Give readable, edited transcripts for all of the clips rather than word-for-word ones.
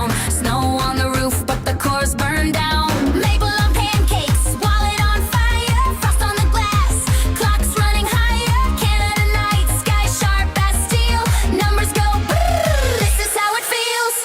town. Snow on the roof, but the core's burned down. Maple on pancakes, wallet on fire. Frost on the glass, clocks running higher. Canada night, sky sharp as steel. Numbers go brrr, this is how it feels.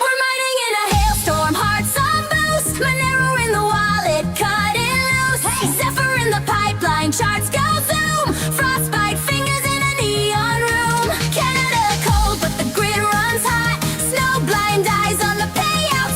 We're mining in a hailstorm, hearts on boost. Monero in the wallet, cut it loose. Zephyr in the pipeline, charts go zoom. Frostbite fingers in a neon room. Canada cold, but the grid runs hot. Snow blind eyes on the payout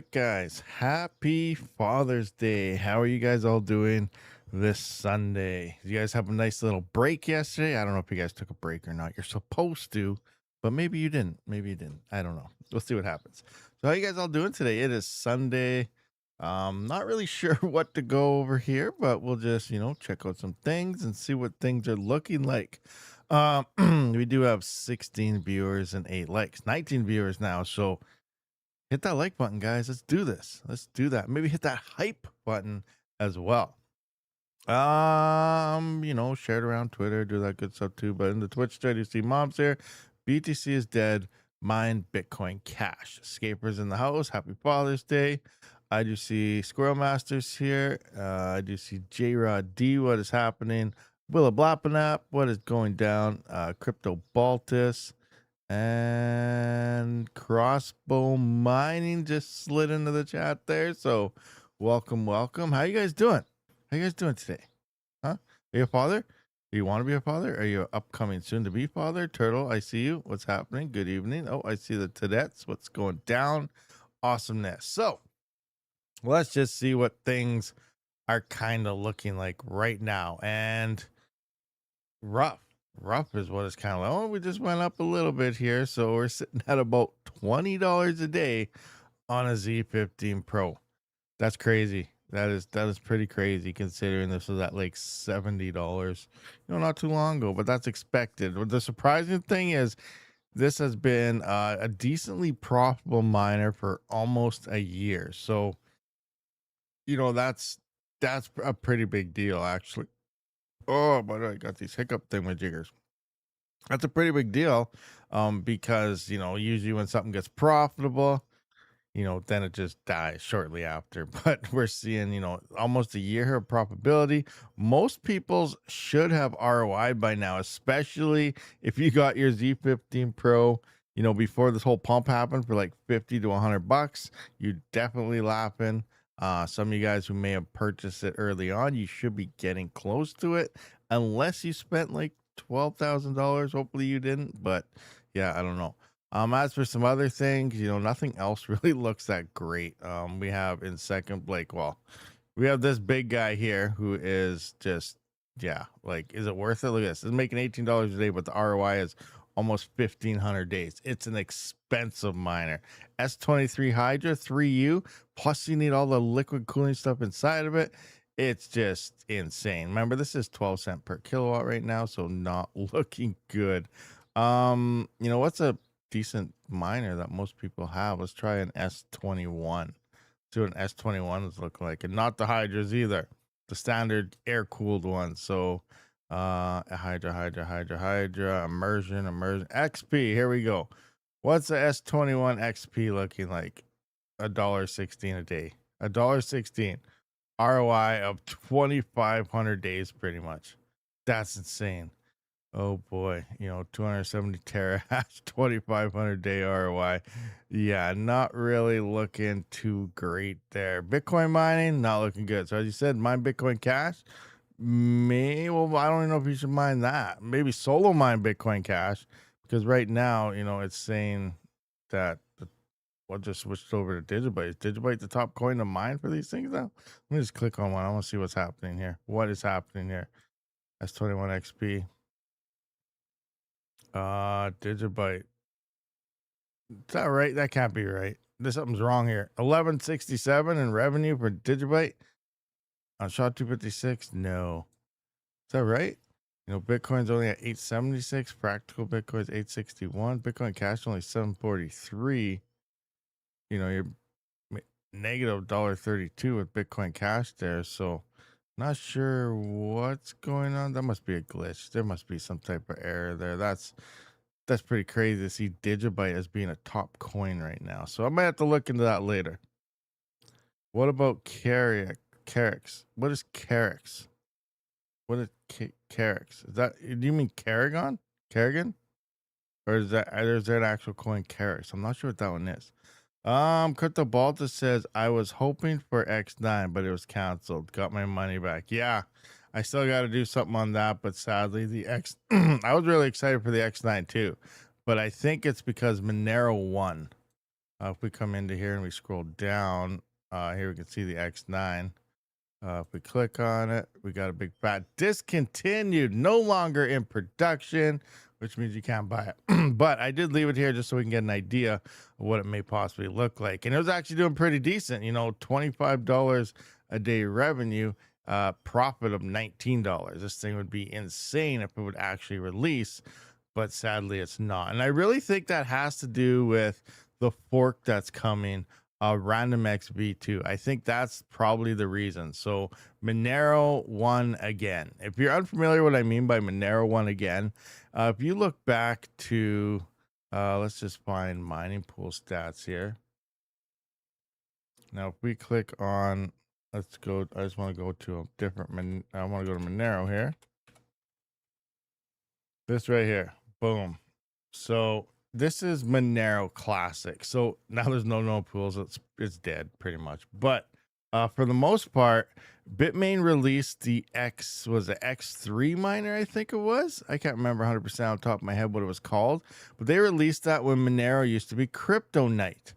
right, guys. Happy Father's Day. How are you guys all doing this Sunday? Did you guys have a nice little break yesterday? I don't know if you guys took a break or not. You're supposed to, but maybe you didn't. Maybe you didn't. I don't know. We'll see what happens. So, how you guys all doing today? It is Sunday. Not really sure what to go over here, but we'll just, check out some things and see what things are looking like. We do have 16 viewers and 8 likes, 19 viewers now. So, hit that like button, guys. Let's do this. Let's do that. Maybe hit that hype button as well. Share it around Twitter, do that good stuff too. But in the Twitch chat, you see Mom's here. BTC is dead. Mine Bitcoin Cash. Escapers in the house. Happy Father's Day. I do see Squirrel Masters here. I do see J Rod D. What is happening? Willa Blappanap. What is going down? Crypto Baltus. And Crossbow Mining just slid into the chat there. So welcome. How you guys doing? How you guys doing today? Huh? Are you a father? Do you want to be a father? Are you upcoming soon to be father? Turtle, I see you. What's happening? Good evening. Oh, I see the Tidets. What's going down? Awesomeness. So let's just see what things are kind of looking like right now. And rough is what it's kind of like. Oh, we just went up a little bit here, so we're sitting at about $20 a day on a Z15 Pro. That's crazy. That is pretty crazy considering this was at like $70, not too long ago, but that's expected. The surprising thing is this has been a decently profitable miner for almost a year. So, that's a pretty big deal actually. Oh, but I got these hiccup thingamajiggers. That's a pretty big deal, because usually when something gets profitable, then it just dies shortly after. But we're seeing almost a year of profitability. Most people's should have ROI by now, especially if you got your Z15 Pro. Before this whole pump happened for like $50 to $100, you definitely laughing. Some of you guys who may have purchased it early on, you should be getting close to it, unless you spent like $12,000. Hopefully you didn't, but yeah, I don't know. As for some other things, nothing else really looks that great. We have in second, Blake. Well, we have this big guy here who is just, yeah, like, is it worth it? Look at this. It's making $18 a day, but the ROI is almost 1,500 days. It's an expensive miner. S23 Hydra 3U, plus you need all the liquid cooling stuff inside of it. It's just insane. Remember, this is 12 cents per kilowatt right now, so not looking good. What's a decent miner that most people have? Let's try an S21. See what an S21s look like, and not the Hydras either, the standard air cooled ones. So Hydra, immersion, XP. Here we go. What's the S21 XP looking like? $1.16 a day. $1.16. ROI of 2,500 days, pretty much. That's insane. Oh boy, 270 terahash, 2,500 day ROI. Yeah, not really looking too great there. Bitcoin mining, not looking good. So as you said, mine Bitcoin Cash. Well, I don't even know if you should mine that. Maybe solo mine Bitcoin Cash, because right now, it's saying that I'll just switched over to Digibyte. Is Digibyte the top coin to mine for these things now? Let me just click on one. I want to see what's happening here. What is happening here? S21 XP. Digibyte. Is that right? That can't be right. There's something's wrong here. 1167 in revenue for Digibyte on SHA-256. No. Is that right? Bitcoin's only at 876. Practical Bitcoin's 861. Bitcoin Cash only 743. You're negative $1.32 with Bitcoin Cash there. So not sure what's going on. That must be a glitch. There must be some type of error there. That's pretty crazy to see Digibyte as being a top coin right now. So I might have to look into that later. What about Carix? What is Carix? What is Carix? Is that, do you mean Carrigan? Or is there an actual coin Carix? I'm not sure what that one is. Crypto Balta says, I was hoping for X9, but it was canceled. Got my money back. Yeah, I still got to do something on that, but sadly the X, I was really excited for the X9 too, but I think it's because Monero won. If we come into here and we scroll down, here we can see the X9. If we click on it, we got a big fat discontinued, no longer in production, which means you can't buy it. But I did leave it here just so we can get an idea of what it may possibly look like. And it was actually doing pretty decent, $25 a day revenue, profit of $19. This thing would be insane if it would actually release, but sadly it's not. And I really think that has to do with the fork that's coming, Random X V2. I think that's probably the reason. So Monero won again. If you're unfamiliar what I mean by Monero won again, if you look back to, let's just find mining pool stats here. Now, if we click on, let's go, I just want to go to a different, I want to go to Monero here. This right here, boom. So this is Monero Classic. So now there's no pools. It's dead pretty much. But for the most part, Bitmain released the X3 miner, I think it was. I can't remember 100% on top of my head what it was called. But they released that when Monero used to be Crypto Night.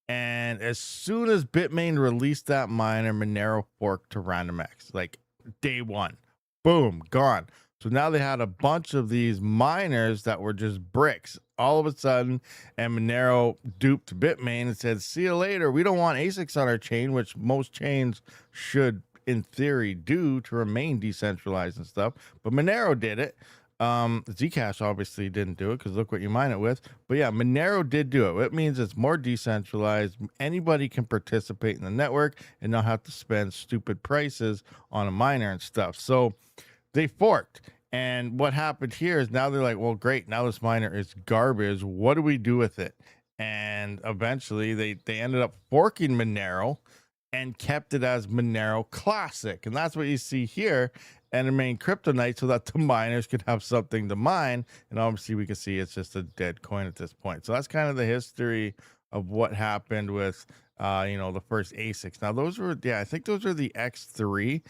And as soon as Bitmain released that miner, Monero forked to RandomX, like day one. Boom, gone. So now they had a bunch of these miners that were just bricks all of a sudden, and Monero duped Bitmain and said, see you later. We don't want ASICs on our chain, which most chains should, in theory, do to remain decentralized and stuff. But Monero did it. Zcash obviously didn't do it because look what you mine it with. But yeah, Monero did do it. It means it's more decentralized. Anybody can participate in the network and not have to spend stupid prices on a miner and stuff. So they forked. And what happened here is now they're like, well, great. Now this miner is garbage. What do we do with it? And eventually they ended up forking Monero and kept it as Monero Classic. And that's what you see here, and remain Crypto Night so that the miners could have something to mine. And obviously we can see it's just a dead coin at this point. So that's kind of the history of what happened with, the first ASICs. Now those were, I think those are the X3.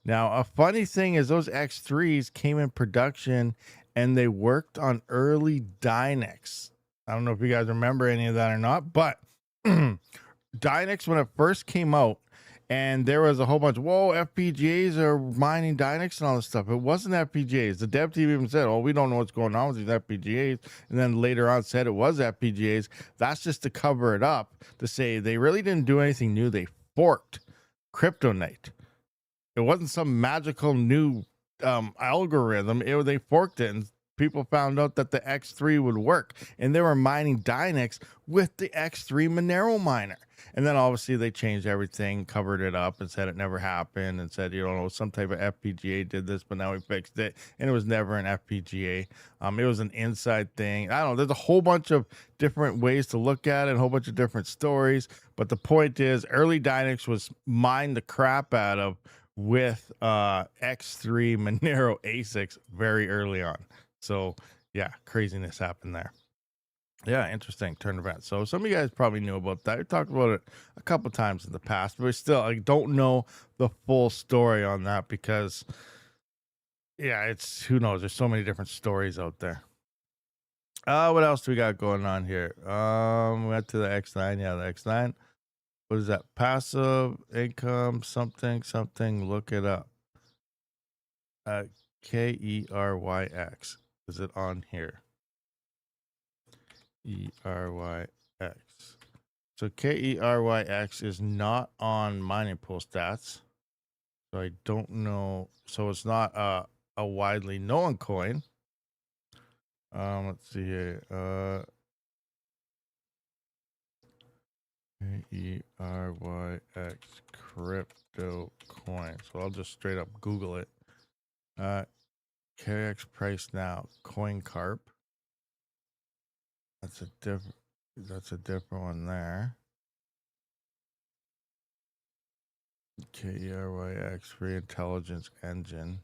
Now, a funny thing is those X3s came in production and they worked on early Dynex. I don't know if you guys remember any of that or not, but Dynex, when it first came out, and there was a whole bunch, whoa, FPGAs are mining Dynex and all this stuff. It wasn't FPGAs. The dev team even said, oh, we don't know what's going on with these FPGAs. And then later on said it was FPGAs. That's just to cover it up, to say they really didn't do anything new. They forked Crypto Night. It wasn't some magical new algorithm. They forked it, and people found out that the X3 would work, and they were mining Dynex with the X3 Monero miner. And then obviously they changed everything, covered it up, and said it never happened, and said, some type of FPGA did this, but now we fixed it, and it was never an FPGA. It was an inside thing. I don't know. There's a whole bunch of different ways to look at it, a whole bunch of different stories. But the point is, early Dynex was mined the crap out of with X3 Monero ASICs very early on. So yeah, craziness happened there. Yeah, interesting turn event. So some of you guys probably knew about that. We talked about it a couple times in the past, but still, I don't know the full story on that because, it's who knows. There's so many different stories out there. What else do we got going on here? We went to the X9. Yeah, the X9. What is that? Passive income, something. Look it up. KERYX. Is it on here? ERYX. So KERYX is not on mining pool stats. So I don't know. So it's not a widely known coin. Let's see here. KERYX crypto coin. So I'll just straight up Google it. KX price now. Coin carp. That's a different one there. KERYX free intelligence engine.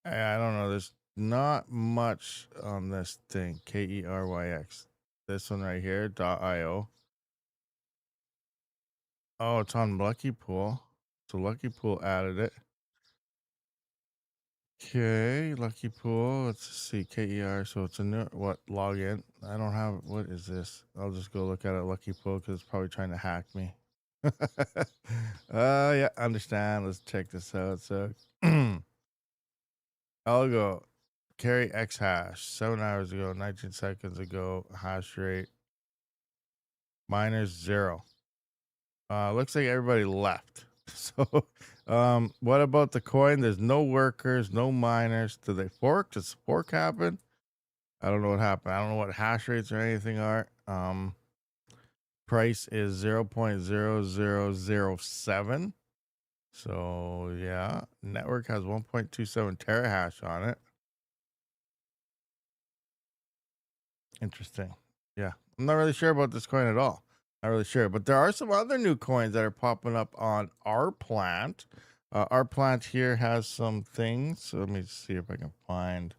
I don't know. There's not much on this thing. KERYX. This one right here, .io. Oh, it's on Lucky Pool. So Lucky Pool added it. Okay, Lucky Pool. Let's see. KER. So it's a new login. I don't have. What is this? I'll just go look at it. Lucky pull because it's probably trying to hack me. Yeah, understand. Let's check this out. So, I'll go carry X hash 7 hours ago, 19 seconds ago. Hash rate minus 0. Looks like everybody left. So, what about the coin? There's no workers, no miners. Did they fork? Does fork happen? I don't know what happened. I don't know what hash rates or anything are. Price is 0.0007. So yeah, network has 1.27 terahash on it. Interesting. Yeah, I'm not really sure about this coin at all. Not really sure, but there are some other new coins that are popping up on our plant. Our plant here has some things. So let me see if I can find.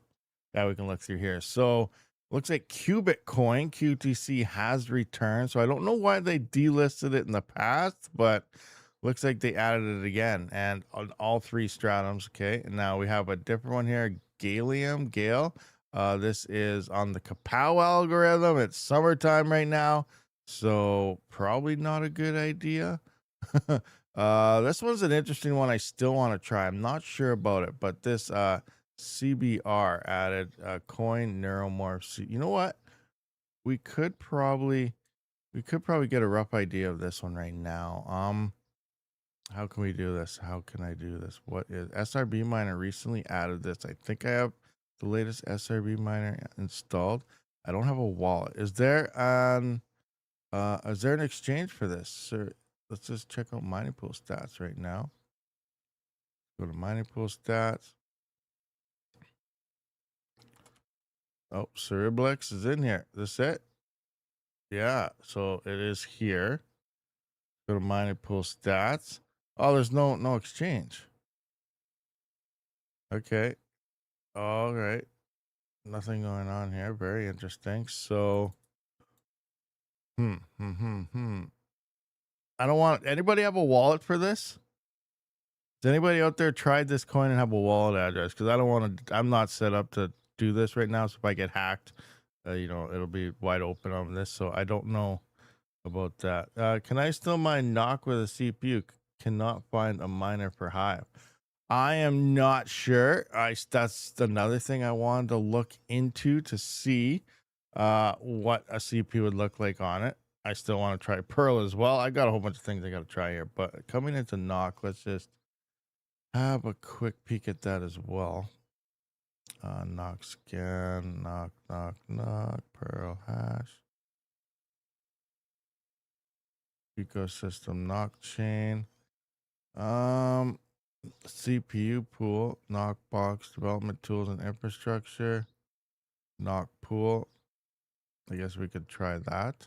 Yeah, we can look through here. So looks like Qubit coin QTC has returned. So I don't know why they delisted it in the past, but looks like they added it again and on all three stratums. Okay, and now we have a different one here, Gale. This is on the Kapow algorithm. It's summertime right now, so probably not a good idea. This one's an interesting one. I still want to try. I'm not sure about it, but this CBR added coin neuromorph. You know what? We could probably get a rough idea of this one right now. How can we do this? How can I do this? What is SRB miner recently added this? I think I have the latest SRB miner installed. I don't have a wallet. Is there an exchange for this? Sir, let's just check out mining pool stats right now. Go to mining pool stats. Oh, Cereblex is in here. Is this it? Yeah, so it is here. Go to mining pool stats. Oh, there's no exchange. Okay. All right. Nothing going on here. Very interesting. So, I don't want anybody have a wallet for this? Has anybody out there tried this coin and have a wallet address? Because I don't want to. I'm not set up to do this right now. So if I get hacked, it'll be wide open on this. So I don't know about that. Can I still mine knock with a CPU? Cannot find a miner for Hive. I am not sure. That's another thing I wanted to look into to see what a CPU would look like on it. I still want to try Pearl as well. I got a whole bunch of things I got to try here, but coming into knock, let's just have a quick peek at that as well. Knock scan, knock, Pearl hash. Ecosystem knock chain. CPU pool, knock box, development tools and infrastructure, knock pool. I guess we could try that.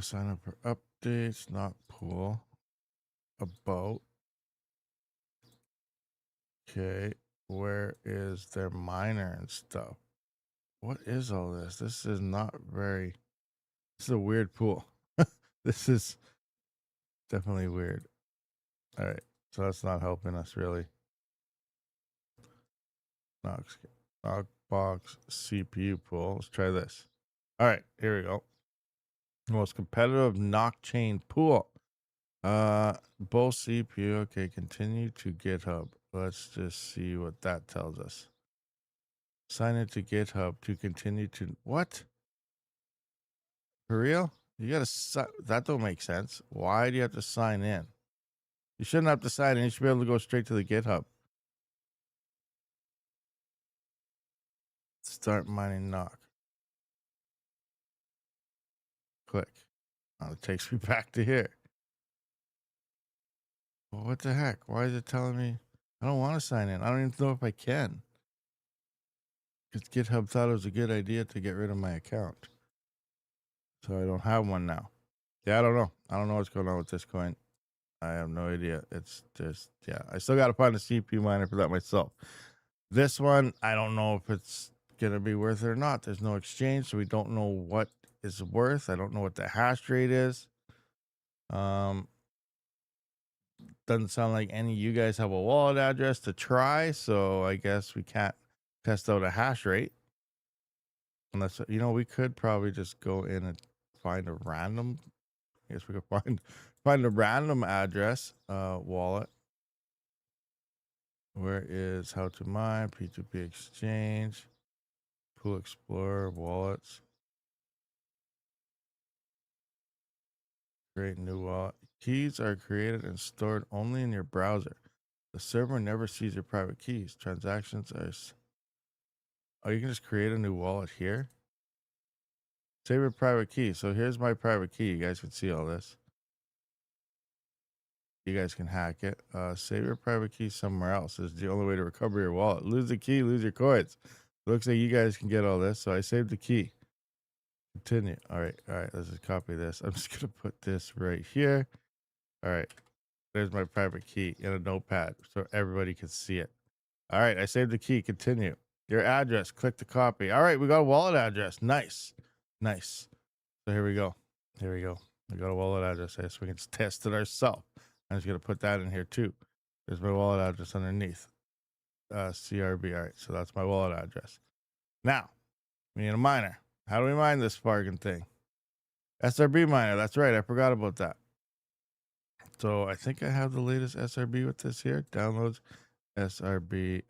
Sign up for updates, knock pool, about. Okay, where is their miner and stuff? What is all this? This is not very. This is a weird pool. This is definitely weird. All right, so that's not helping us really. Knock box CPU pool. Let's try this. All right, here we go. Most competitive knock chain pool. Both CPU. Okay, continue to GitHub. Let's just see what that tells us. Sign into GitHub to continue to what? For real? You gotta that don't make sense. Why do you have to sign in? You shouldn't have to sign in. You should be able to go straight to the GitHub. Start mining knock. Click. Oh, it takes me back to here. Well, what the heck? Why is it telling me I don't want to sign in? I don't even know if I can. Because GitHub thought it was a good idea to get rid of my account. So I don't have one now. Yeah, I don't know. I don't know what's going on with this coin. I have no idea. It's just, yeah. I still got to find a CPU miner for that myself. This one, I don't know if it's going to be worth it or not. There's no exchange, so we don't know what it's worth. I don't know what the hash rate is. Doesn't sound like any of you guys have a wallet address to try, so I guess we can't test out a hash rate. Unless, you know, we could probably just go in and find a random. I guess we could find a random address wallet. Where is how to mine, P2P exchange, Pool Explorer, wallets. Create new wallet. Keys are created and stored only in your browser. The server never sees your private keys. Transactions are. Oh, you can just create a new wallet here. Save your private key. So here's my private key. You guys can see all this. You guys can hack it. Save your private key somewhere else. This is the only way to recover your wallet. Lose the key, lose your coins. Looks like you guys can get all this. So I saved the key. Continue. All right. Let's just copy this. I'm just gonna put this right here. All right. There's my private key in a notepad so everybody can see it. All right. I saved the key. Continue. Your address. Click to copy. All right. We got a wallet address. Nice. Nice. So here we go. Here we go. We got a wallet address. I guess we can just test it ourselves. I'm just gonna put that in here too. There's my wallet address underneath. CRB. All right. So that's my wallet address. Now we need a miner. How do we mine this bargain thing? SRB miner. That's right. I forgot about that. So I think I have the latest SRB with this here. Downloads SRB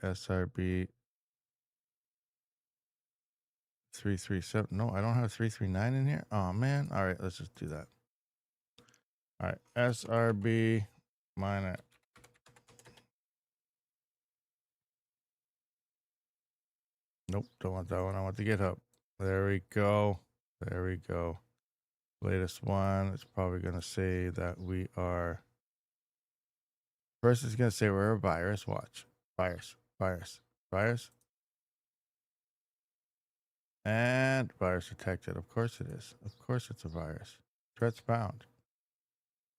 337. No, I don't have 339 in here. Oh man. All right, let's just do that. All right, SRB miner. Nope, don't want that one. I want the GitHub. There we go. There we go. Latest one. It's probably going to say that we are. First, it's going to say we're a virus. Watch. Virus. And virus detected. Of course it is. Of course it's a virus. Threats found.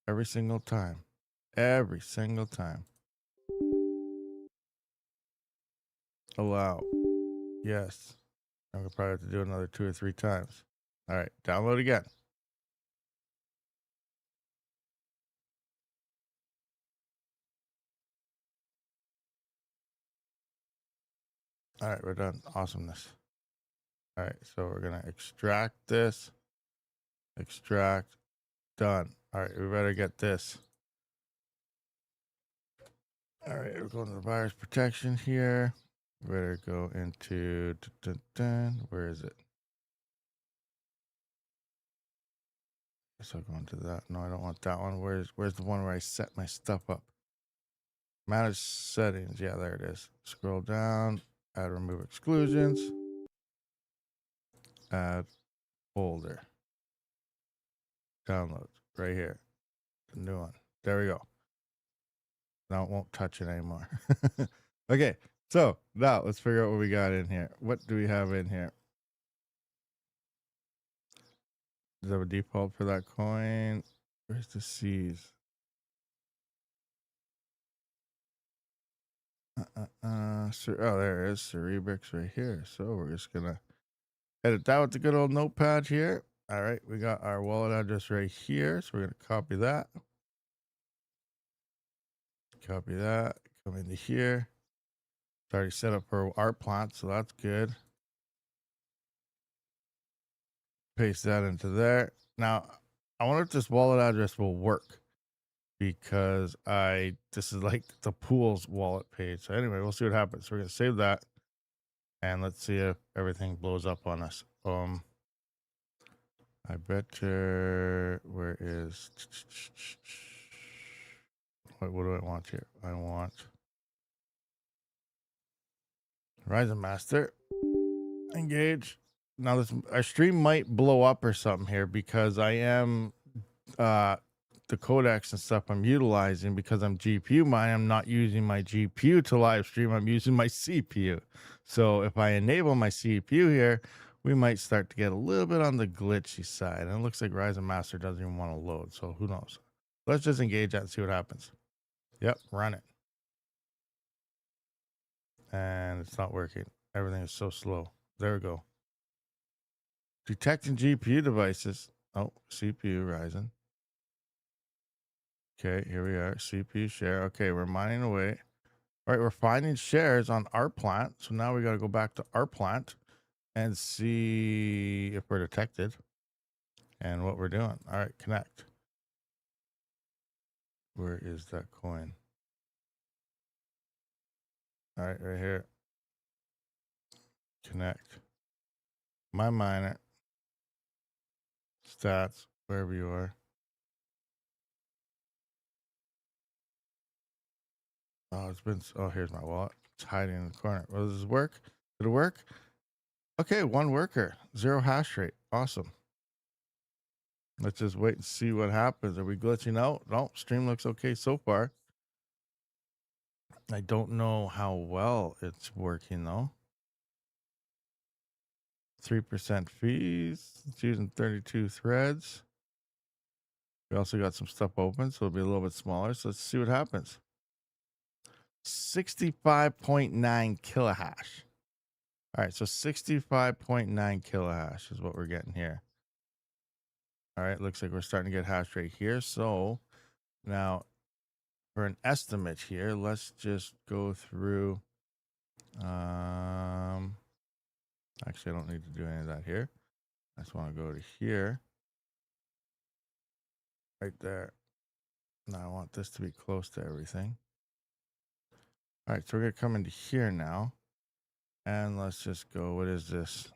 Every single time. Every single time. Allow. Yes. I'm going to probably have to do it another 2 or 3 times. All right. Download again. All right. We're done. Awesomeness. All right. So we're going to extract this. Extract. Done. All right. We better get this. All right. We're going to the virus protection here. We better go into. Where is it? So go into that. No, I don't want that one. Where's the one where I set my stuff up? Manage settings. Yeah, there it is. Scroll down. Add remove exclusions. Add folder. Downloads. Right here. The new one. There we go. Now it won't touch it anymore. Okay. So now let's figure out what we got in here. What do we have in here? Does it have a default for that coin? Where's the C's? Oh, there it is. Cerebrix right here. So we're just gonna edit that with the good old notepad here. All right, we got our wallet address right here. So we're gonna copy that. Copy that. Come into here. It's already set up for our plant, so that's good. Paste that into there. Now, I wonder if this wallet address will work because this is like the pool's wallet page. So anyway, we'll see what happens. So we're gonna save that and let's see if everything blows up on us. I bet where is what do I want here? I want Horizon Master. Engage. Now our stream might blow up or something here because I am the codecs and stuff I'm utilizing because I'm GPU mining. I'm not using my GPU to live stream. I'm using my CPU. So if I enable my CPU here, we might start to get a little bit on the glitchy side. And it looks like Ryzen Master doesn't even want to load. So who knows? Let's just engage that and see what happens. Yep, run it. And it's not working. Everything is so slow. There we go. Detecting GPU devices. Oh, CPU Ryzen. Okay, here we are. CPU share. Okay, we're mining away. All right, we're finding shares on our plant. So now we got to go back to our plant and see if we're detected and what we're doing. All right, connect. Where is that coin? All right, right here. Connect. My miner. Stats, wherever you are. Oh, here's my wallet. It's hiding in the corner. Well, does this work? Did it work? Okay, one worker, 0 hash rate. Awesome. Let's just wait and see what happens. Are we glitching out? No, stream looks okay so far. I don't know how well it's working though. 3% fees. It's using 32 threads. We also got some stuff open, so it'll be a little bit smaller. So let's see what happens. 65.9 kilohash. All right, so 65.9 kilohash is what we're getting here. All right, looks like we're starting to get hash rate here. So now for an estimate here, let's just go through. Actually, I don't need to do any of that here. I just want to go to here. Right there. Now I want this to be close to everything. All right, so we're going to come into here now. And let's just go. What is this?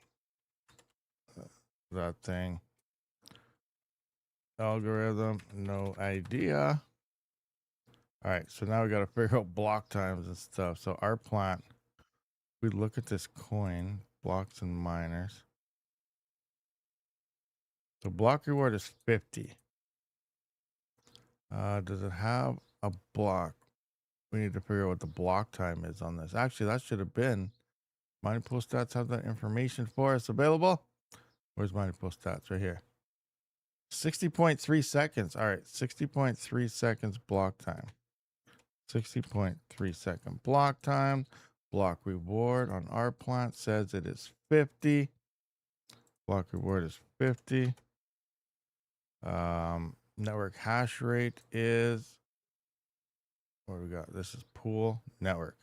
That thing. Algorithm. No idea. All right, so now we got to figure out block times and stuff. So our plant, we look at this coin, blocks and miners. The block reward is 50. Does it have a block? We need to figure out what the block time is on this. Actually, that should have been. Mining pool stats have that information for us available. Where's mining pool stats? Right here. 60.3 seconds. All right, 60.3 seconds block time. 60.3 second block time. Block reward on our plant says it is 50. Block reward is 50. Network hash rate is, what do we got? This is pool network.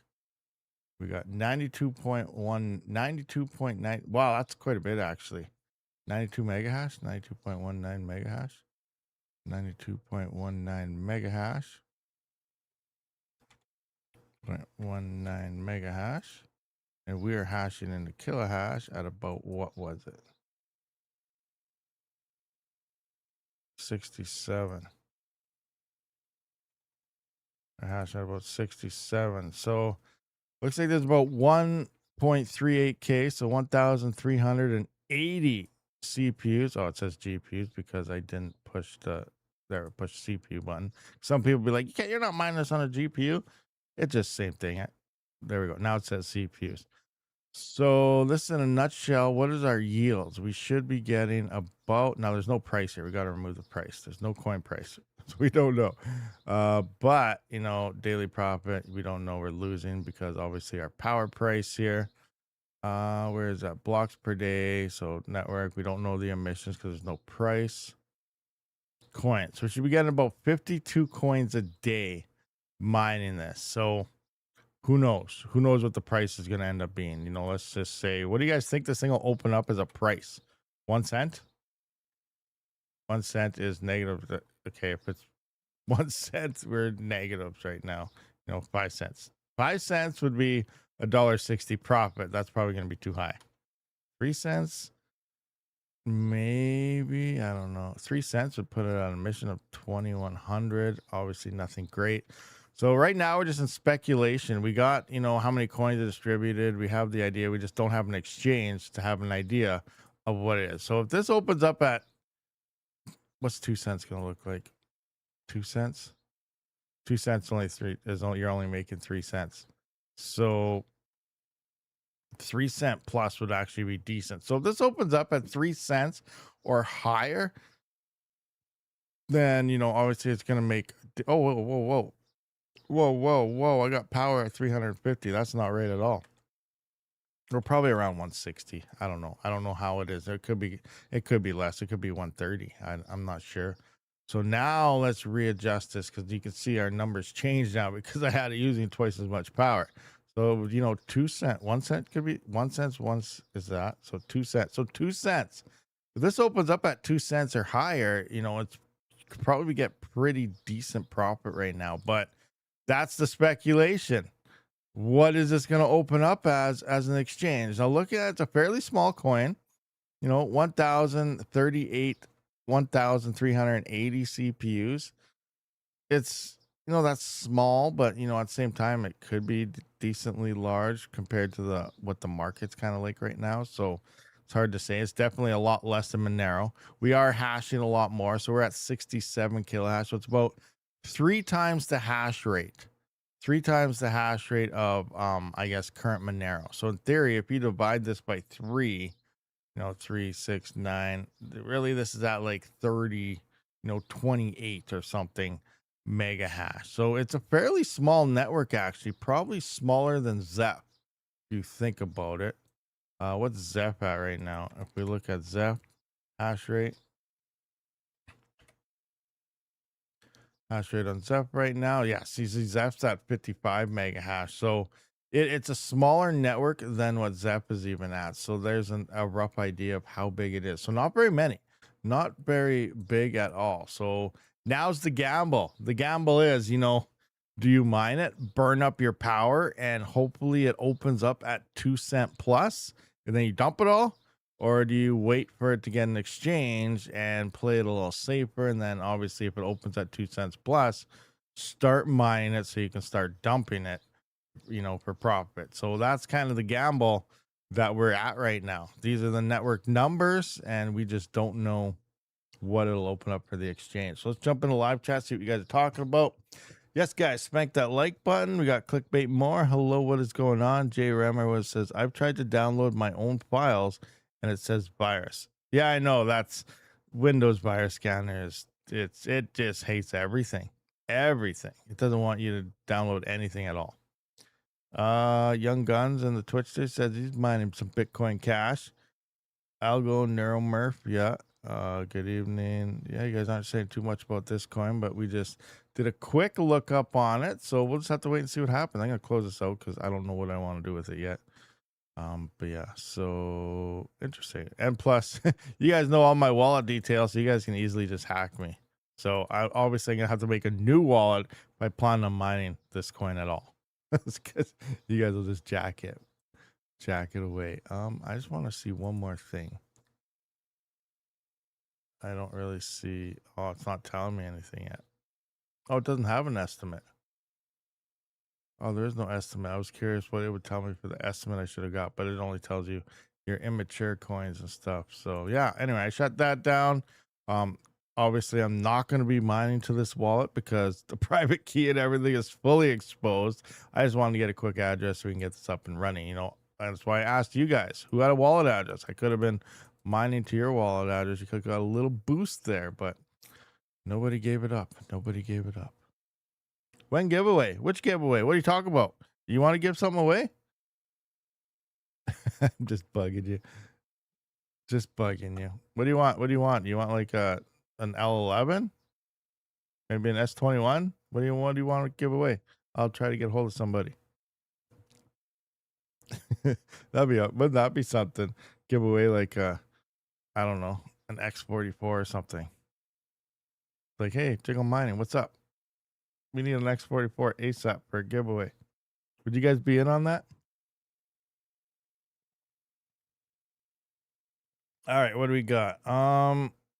We got 92.1, 92.9. Wow, that's quite a bit actually. 92 mega hash, 92.19 mega hash, 92.19 mega hash, 0.19 mega hash. And we are hashing into kilohash at about, what was it? 67. I hash at about 67. So looks like there's about 1.38K, so 1,380 CPUs. Oh, it says GPUs because I didn't push push CPU button. Some people be like, you're not mining this on a GPU. It's just same thing. There we go. Now it says CPUs. So this in a nutshell, what is our yields? We should be getting about, now there's no price here. We got to remove the price. There's no coin price. So we don't know. But, daily profit, we don't know. We're losing because obviously our power price here. Where is that? Blocks per day. So network, we don't know the emissions because there's no price. Coins. So we should be getting about 52 coins a day mining this. So who knows? Who knows what the price is going to end up being? Let's just say, what do you guys think this thing will open up as a price? 1 cent? 1 cent is negative. Okay, if it's 1 cent, we're negatives right now. 5 cents. 5 cents would be $1.60 profit. That's probably going to be too high. 3 cents? Maybe, I don't know. 3 cents would put it on a mission of 2,100. Obviously nothing great. So right now we're just in speculation. We got, how many coins are distributed. We have the idea. We just don't have an exchange to have an idea of what it is. So if this opens up at, what's 2 cents going to look like? 2 cents? 2 cents you're only making 3 cents. So 3 cent plus would actually be decent. So if this opens up at 3 cents or higher, then, obviously it's going to make, whoa. I got power at 350. That's not right at all. We're probably around 160. I don't know. I don't know how it is. It could be less. It could be 130. I'm not sure. So now let's readjust this because you can see our numbers change now because I had it using twice as much power. So, 2 cent, 1 cent could be 1 cent once is that. So 2 cents. So 2 cents. If this opens up at 2 cents or higher, it's could probably get pretty decent profit right now. But that's the speculation. What is this going to open up as an exchange? Now looking at it, it's a fairly small coin, 1038, 1380 CPUs. It's that's small, but at the same time it could be decently large compared to the what the market's kind of like right now. So it's hard to say. It's definitely a lot less than Monero. We are hashing a lot more, so we're at 67 kilohash. So it's about 3 times the hash rate. 3 times the hash rate of I guess current Monero. So in theory, if you divide this by 3, 3, 6, 9, really this is at like 30, 28 or something mega hash. So it's a fairly small network, actually, probably smaller than Zeph if you think about it. What's Zeph at right now? If we look at Zeph hash rate on Zeph right now, yeah, see Zeph's at 55 mega hash. So it's a smaller network than what Zeph is even at. So there's a rough idea of how big it is. So not very many, not very big at all. So now's the gamble. The gamble is, do you mine it, burn up your power, and hopefully it opens up at 2 cent plus, and then you dump it all? Or do you wait for it to get an exchange and play it a little safer? And then obviously if it opens at 2 cents plus, start mining it so you can start dumping it, for profit. So that's kind of the gamble that we're at right now. These are the network numbers, and we just don't know what it'll open up for the exchange. So let's jump into live chat, see what you guys are talking about. Yes, guys, spank that like button. We got clickbait more. Hello, what is going on? Jay Remmer says, I've tried to download my own files and it says virus. Yeah, I know. That's Windows virus scanner. It just hates everything. Everything. It doesn't want you to download anything at all. Young Guns in the Twitch there says he's mining some Bitcoin Cash. Algo Neuromurph, yeah. Good evening. Yeah, you guys aren't saying too much about this coin, but we just did a quick look up on it. So we'll just have to wait and see what happens. I'm gonna close this out because I don't know what I want to do with it yet. But yeah, so interesting. And plus, you guys know all my wallet details, so you guys can easily just hack me. So I obviously gonna have to make a new wallet if I plan on mining this coin at all. Because you guys will just jack it away. I just want to see one more thing. I don't really see. Oh, it's not telling me anything yet. Oh, it doesn't have an estimate. Oh, there is no estimate. I was curious what it would tell me for the estimate I should have got, but it only tells you your immature coins and stuff. So yeah, anyway, I shut that down. Obviously I'm not going to be mining to this wallet because the private key and everything is fully exposed. I just wanted to get a quick address so we can get this up and running. That's why I asked you guys who had a wallet address. I could have been mining to your wallet address. You could have got a little boost there, but nobody gave it up. Nobody gave it up. When giveaway? Which giveaway? What are you talking about? You want to give something away? I'm just bugging you. Just bugging you. What do you want? What do you want? You want like an L11? Maybe an S21? What do you want to give away? I'll try to get hold of somebody. Wouldn't that be something? Give away like I don't know, an X44 or something. Like, hey, Jiggle Mining, what's up? We need an X44 ASAP for a giveaway. Would you guys be in on that? All right, what do we got?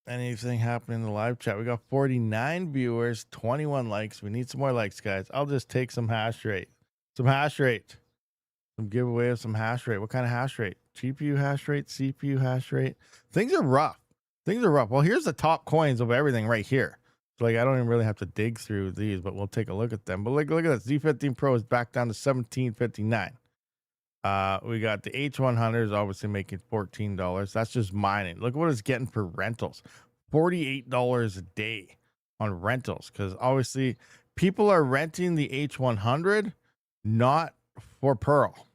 Anything happening in the live chat? We got 49 viewers, 21 likes. We need some more likes, guys. I'll just take some hash rate. Some giveaway of some hash rate. What kind of hash rate? GPU hash rate, CPU hash rate. Things are rough. Well, here's the top coins of everything right here. So like I don't even really have to dig through these, but we'll take a look at them. But look at this. Z15 Pro is back down to 1759. We got the H100 is obviously making $14. That's just mining. Look what it's getting for rentals. $48 a day on rentals. Because obviously people are renting the H100 not for Pearl.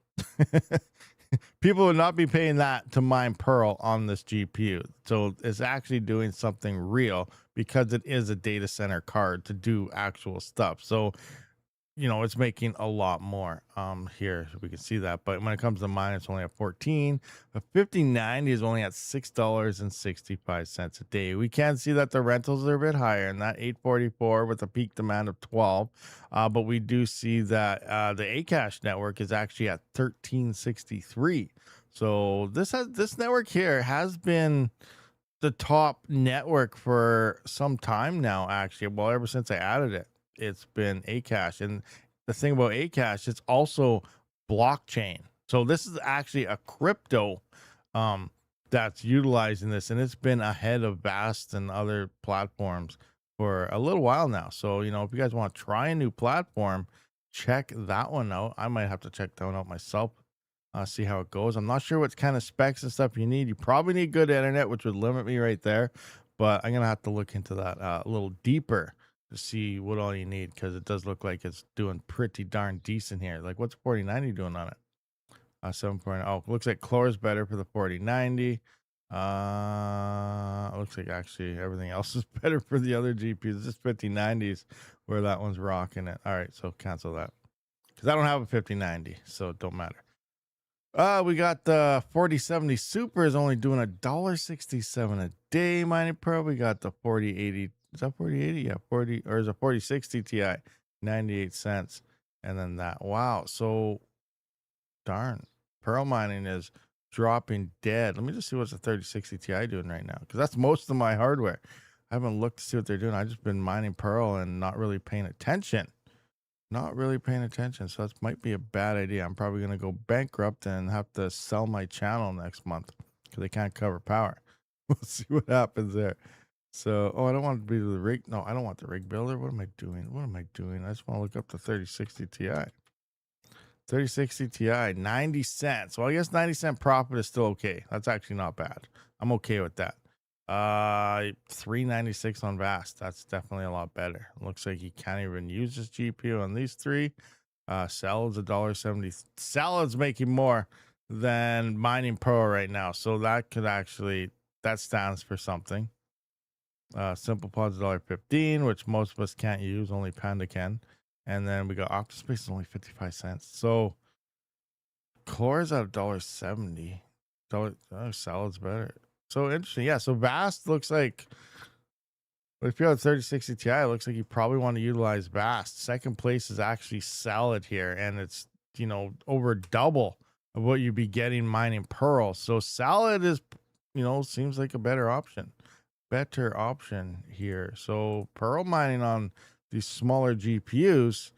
People would not be paying that to mine Pearl on this GPU. So it's actually doing something real because it is a data center card to do actual stuff. So it's making a lot more here. We can see that. But when it comes to mine, it's only at 14. The 5090 is only at $6.65 a day. We can see that the rentals are a bit higher, and that 844 with a peak demand of 12. But we do see that the Acash network is actually at 1363. So this network here has been the top network for some time now, actually. Well, ever since I added it, it's been Acash. And the thing about Acash, it's also blockchain. So this is actually a crypto um, that's utilizing this, and it's been ahead of Vast and other platforms for a little while now. So, if you guys want to try a new platform, check that one out. I might have to check that one out myself, see how it goes. I'm not sure what kind of specs and stuff you need. You probably need good internet, which would limit me right there. But I'm going to have to look into that a little deeper to see what all you need, because it does look like it's doing pretty darn decent here. Like, what's 4090 doing on it? 7.0. Oh, looks like Chlor is better for the 4090. Looks like actually everything else is better for the other GPUs. This 5090s where that one's rocking it. All right, so cancel that, because I don't have a 5090, so it don't matter. We got the 4070 Super is only doing $1.67 a day mining pro. We got the 4080. Is that 4080? Yeah, 40, or is it 4060 Ti? 98 cents. And then that. Wow. So darn. Pearl mining is dropping dead. Let me just see what's the 3060 Ti doing right now, because that's most of my hardware. I haven't looked to see what they're doing. I've just been mining Pearl and not really paying attention. So that might be a bad idea. I'm probably going to go bankrupt and have to sell my channel next month because they can't cover power. We'll see what happens there. So, I don't want to be the rig. No, I don't want the rig builder. What am I doing? I just want to look up the 3060 Ti. 3060 Ti, 90 cents. Well, I guess 90-cent profit is still okay. That's actually not bad. I'm okay with that. 396 on Vast. That's definitely a lot better. Looks like he can't even use his GPU on these three. Salad's $1.70. Salad's making more than mining pro right now, so that could actually, that stands for something. Simple Pod's $1.15, which most of us can't use, only Panda can. And then we got Octospace is only 55 cents. So Core is at $1.70. Salad's better. So interesting. Yeah. So Vast looks like, if you have 3060 Ti, it looks like you probably want to utilize Vast. Second place is actually Salad here, and it's, over double of what you'd be getting mining Pearl. So Salad is, seems like a better option here. So Pearl mining on these smaller GPUs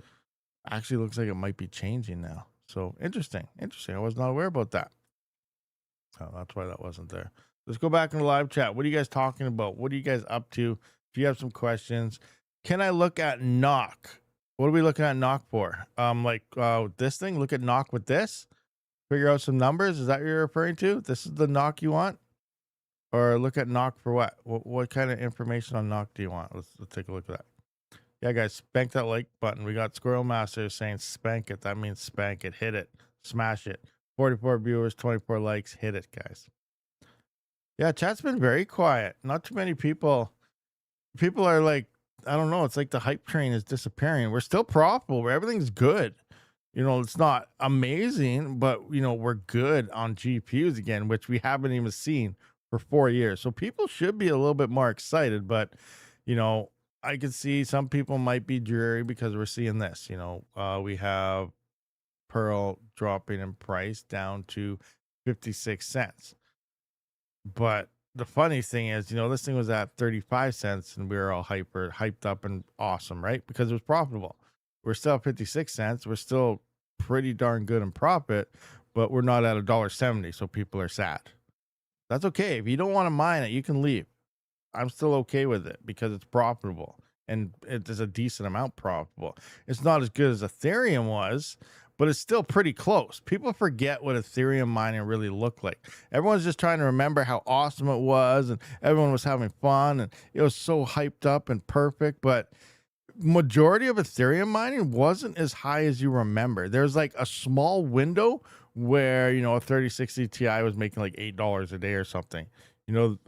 actually looks like it might be changing now. So interesting. I was not aware about that. So that's why that wasn't there. Let's go back in the live chat. What are you guys talking about? What are you guys up to? If you have some questions, can I look at knock? What are we looking at knock for? This thing, look at knock with this, figure out some numbers. Is that what you're referring to? This is the knock you want? Or look at knock for what? What kind of information on knock do you want? Let's take a look at that. Yeah, guys, spank that like button. We got Squirrel Master saying spank it. That means spank it, hit it, smash it. 44 viewers, 24 likes. Hit it, guys. Yeah, chat's been very quiet. Not too many people. People are like, I don't know. It's like the hype train is disappearing. We're still profitable. Where everything's good. It's not amazing, but we're good on GPUs again, which we haven't even seen for 4 years. So people should be a little bit more excited, but I could see some people might be dreary because we're seeing this. We have Pearl dropping in price down to 56 cents. But the funny thing is, this thing was at 35 cents and we were all hyped up and awesome, right? Because it was profitable. We're still at 56 cents. We're still pretty darn good in profit, but we're not at $1.70. So people are sad. That's okay. If you don't want to mine it, you can leave. I'm still okay with it because it's profitable and it is a decent amount profitable. It's not as good as Ethereum was, but it's still pretty close. People forget what Ethereum mining really looked like. Everyone's just trying to remember how awesome it was and everyone was having fun and it was so hyped up and perfect, but majority of Ethereum mining wasn't as high as you remember. There's like a small window where, a 3060 Ti was making like $8 a day or something.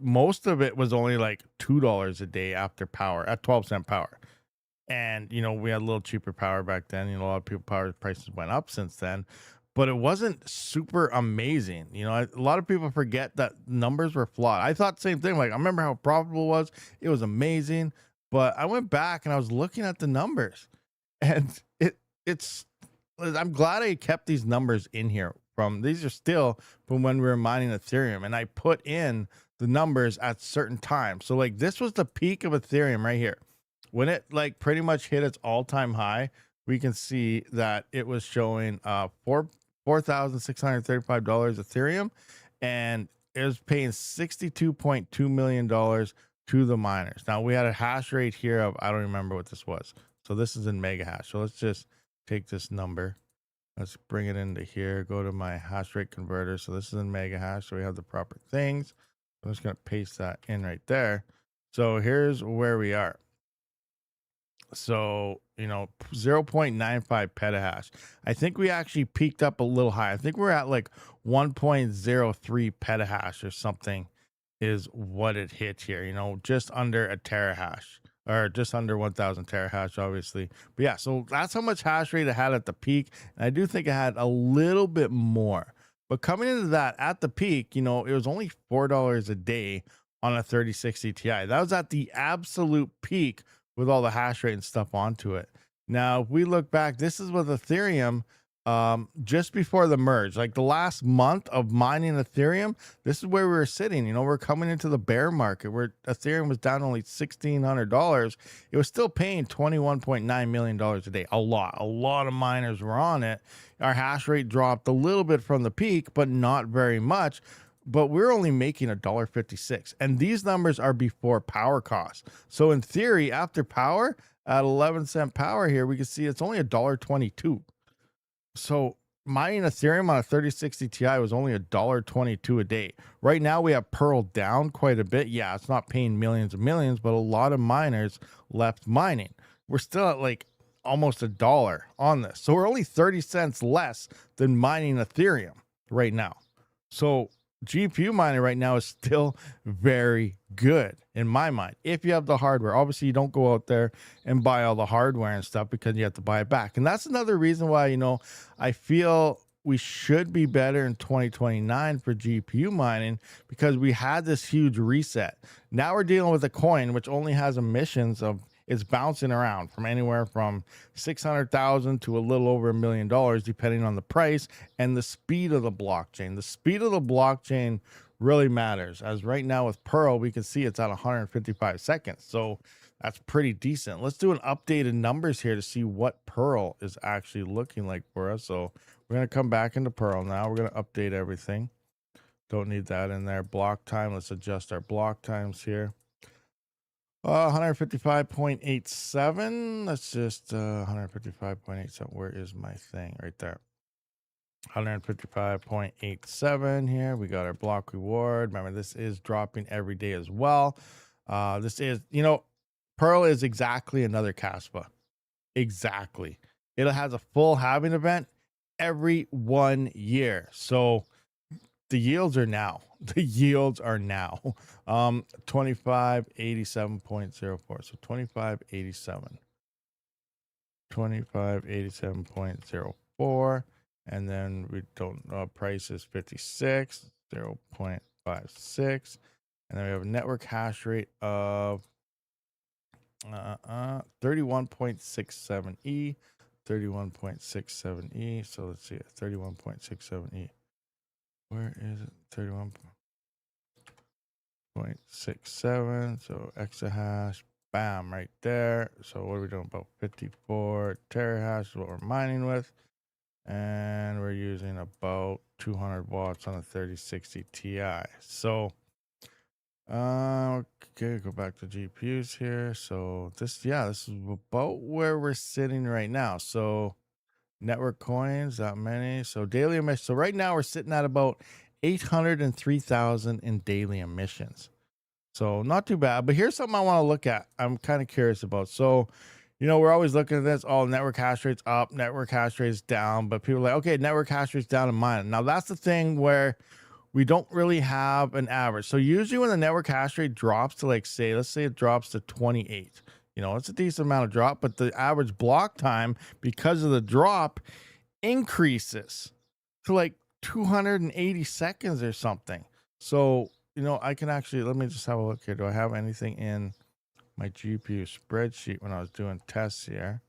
Most of it was only like $2 a day after power at 12 cent power. And we had a little cheaper power back then. A lot of people power prices went up since then, but it wasn't super amazing. A lot of people forget that numbers were flawed. I thought the same thing. Like, I remember how profitable it was. It was amazing. But I went back and I was looking at the numbers, and it's I'm glad I kept these numbers in here. These are still from when we were mining Ethereum, and I put in the numbers at certain times. So like, this was the peak of Ethereum right here. When it like pretty much hit its all-time high, we can see that it was showing $4,635 Ethereum, and it was paying $62.2 million to the miners. Now we had a hash rate here of, I don't remember what this was. So this is in mega hash. So let's just take this number. Let's bring it into here. Go to my hash rate converter. So this is in mega hash. So we have the proper things. I'm just going to paste that in right there. So here's where we are. So, 0.95 petahash. I think we actually peaked up a little high. I think we're at like 1.03 petahash or something is what it hit here, just under a terahash, or just under 1000 terahash, obviously. But yeah, so that's how much hash rate it had at the peak. And I do think it had a little bit more. But coming into that at the peak, it was only $4 a day on a 3060 Ti. That was at the absolute peak with all the hash rate and stuff onto it. Now, if we look back, this is with Ethereum just before the merge, like the last month of mining Ethereum. This is where we were sitting. We're coming into the bear market where Ethereum was down only $1,600. It was still paying $21.9 million a day. A lot of miners were on it. Our hash rate dropped a little bit from the peak, but not very much. But we're only making $1.56, and these numbers are before power costs. So in theory, after power, at 11-cent power here, we can see it's only $1.22. So mining Ethereum on a 3060 Ti was only $1.22 a day. Right now we have Pearl down quite a bit. Yeah, it's not paying millions and millions, but a lot of miners left mining. We're still at like almost $1 on this. So we're only 30 cents less than mining Ethereum right now. So GPU mining right now is still very good in my mind. If you have the hardware, obviously you don't go out there and buy all the hardware and stuff because you have to buy it back. And that's another reason why, I feel we should be better in 2029 for GPU mining, because we had this huge reset. Now we're dealing with a coin which only has emissions of, it's bouncing around from anywhere from 600,000 to a little over $1 million, depending on the price and the speed of the blockchain. The speed of the blockchain really matters. As right now with Pearl, we can see it's at 155 seconds. So that's pretty decent. Let's do an updated numbers here to see what Pearl is actually looking like for us. So we're going to come back into Pearl now. We're going to update everything. Don't need that in there. Block time. Let's adjust our block times here. 155.87. Let's just 155.87. Where is my thing? Right there. 155.87 here. We got our block reward. Remember, this is dropping every day as well. This is, Pearl is exactly another Caspa. Exactly. It has a full halving event every 1 year. So the yields are now. The yields are now 2587.04. So 2587.04, and then we don't price is 56 0.56, and then we have a network hash rate of 31.67 31.67 So let's see, 31.67 Where is it? 31.67. So exahash, bam, right there. So what are we doing? About 54 terahash is what we're mining with. And we're using about 200 watts on a 3060 Ti. So, okay, go back to GPUs here. So this is about where we're sitting right now. So network coins, that many. So daily emissions. So right now we're sitting at about 803,000 in daily emissions. So not too bad. But here's something I want to look at. I'm kind of curious about. So, we're always looking at this. Oh, network hash rate's up, network hash rate's down. But people are like, okay, network hash rate's down in mine. Now that's the thing where we don't really have an average. So usually when the network hash rate drops to let's say it drops to 28, It's a decent amount of drop, but the average block time, because of the drop, increases to like 280 seconds or something. So, I can actually, let me just have a look here. Do I have anything in my GPU spreadsheet when I was doing tests here?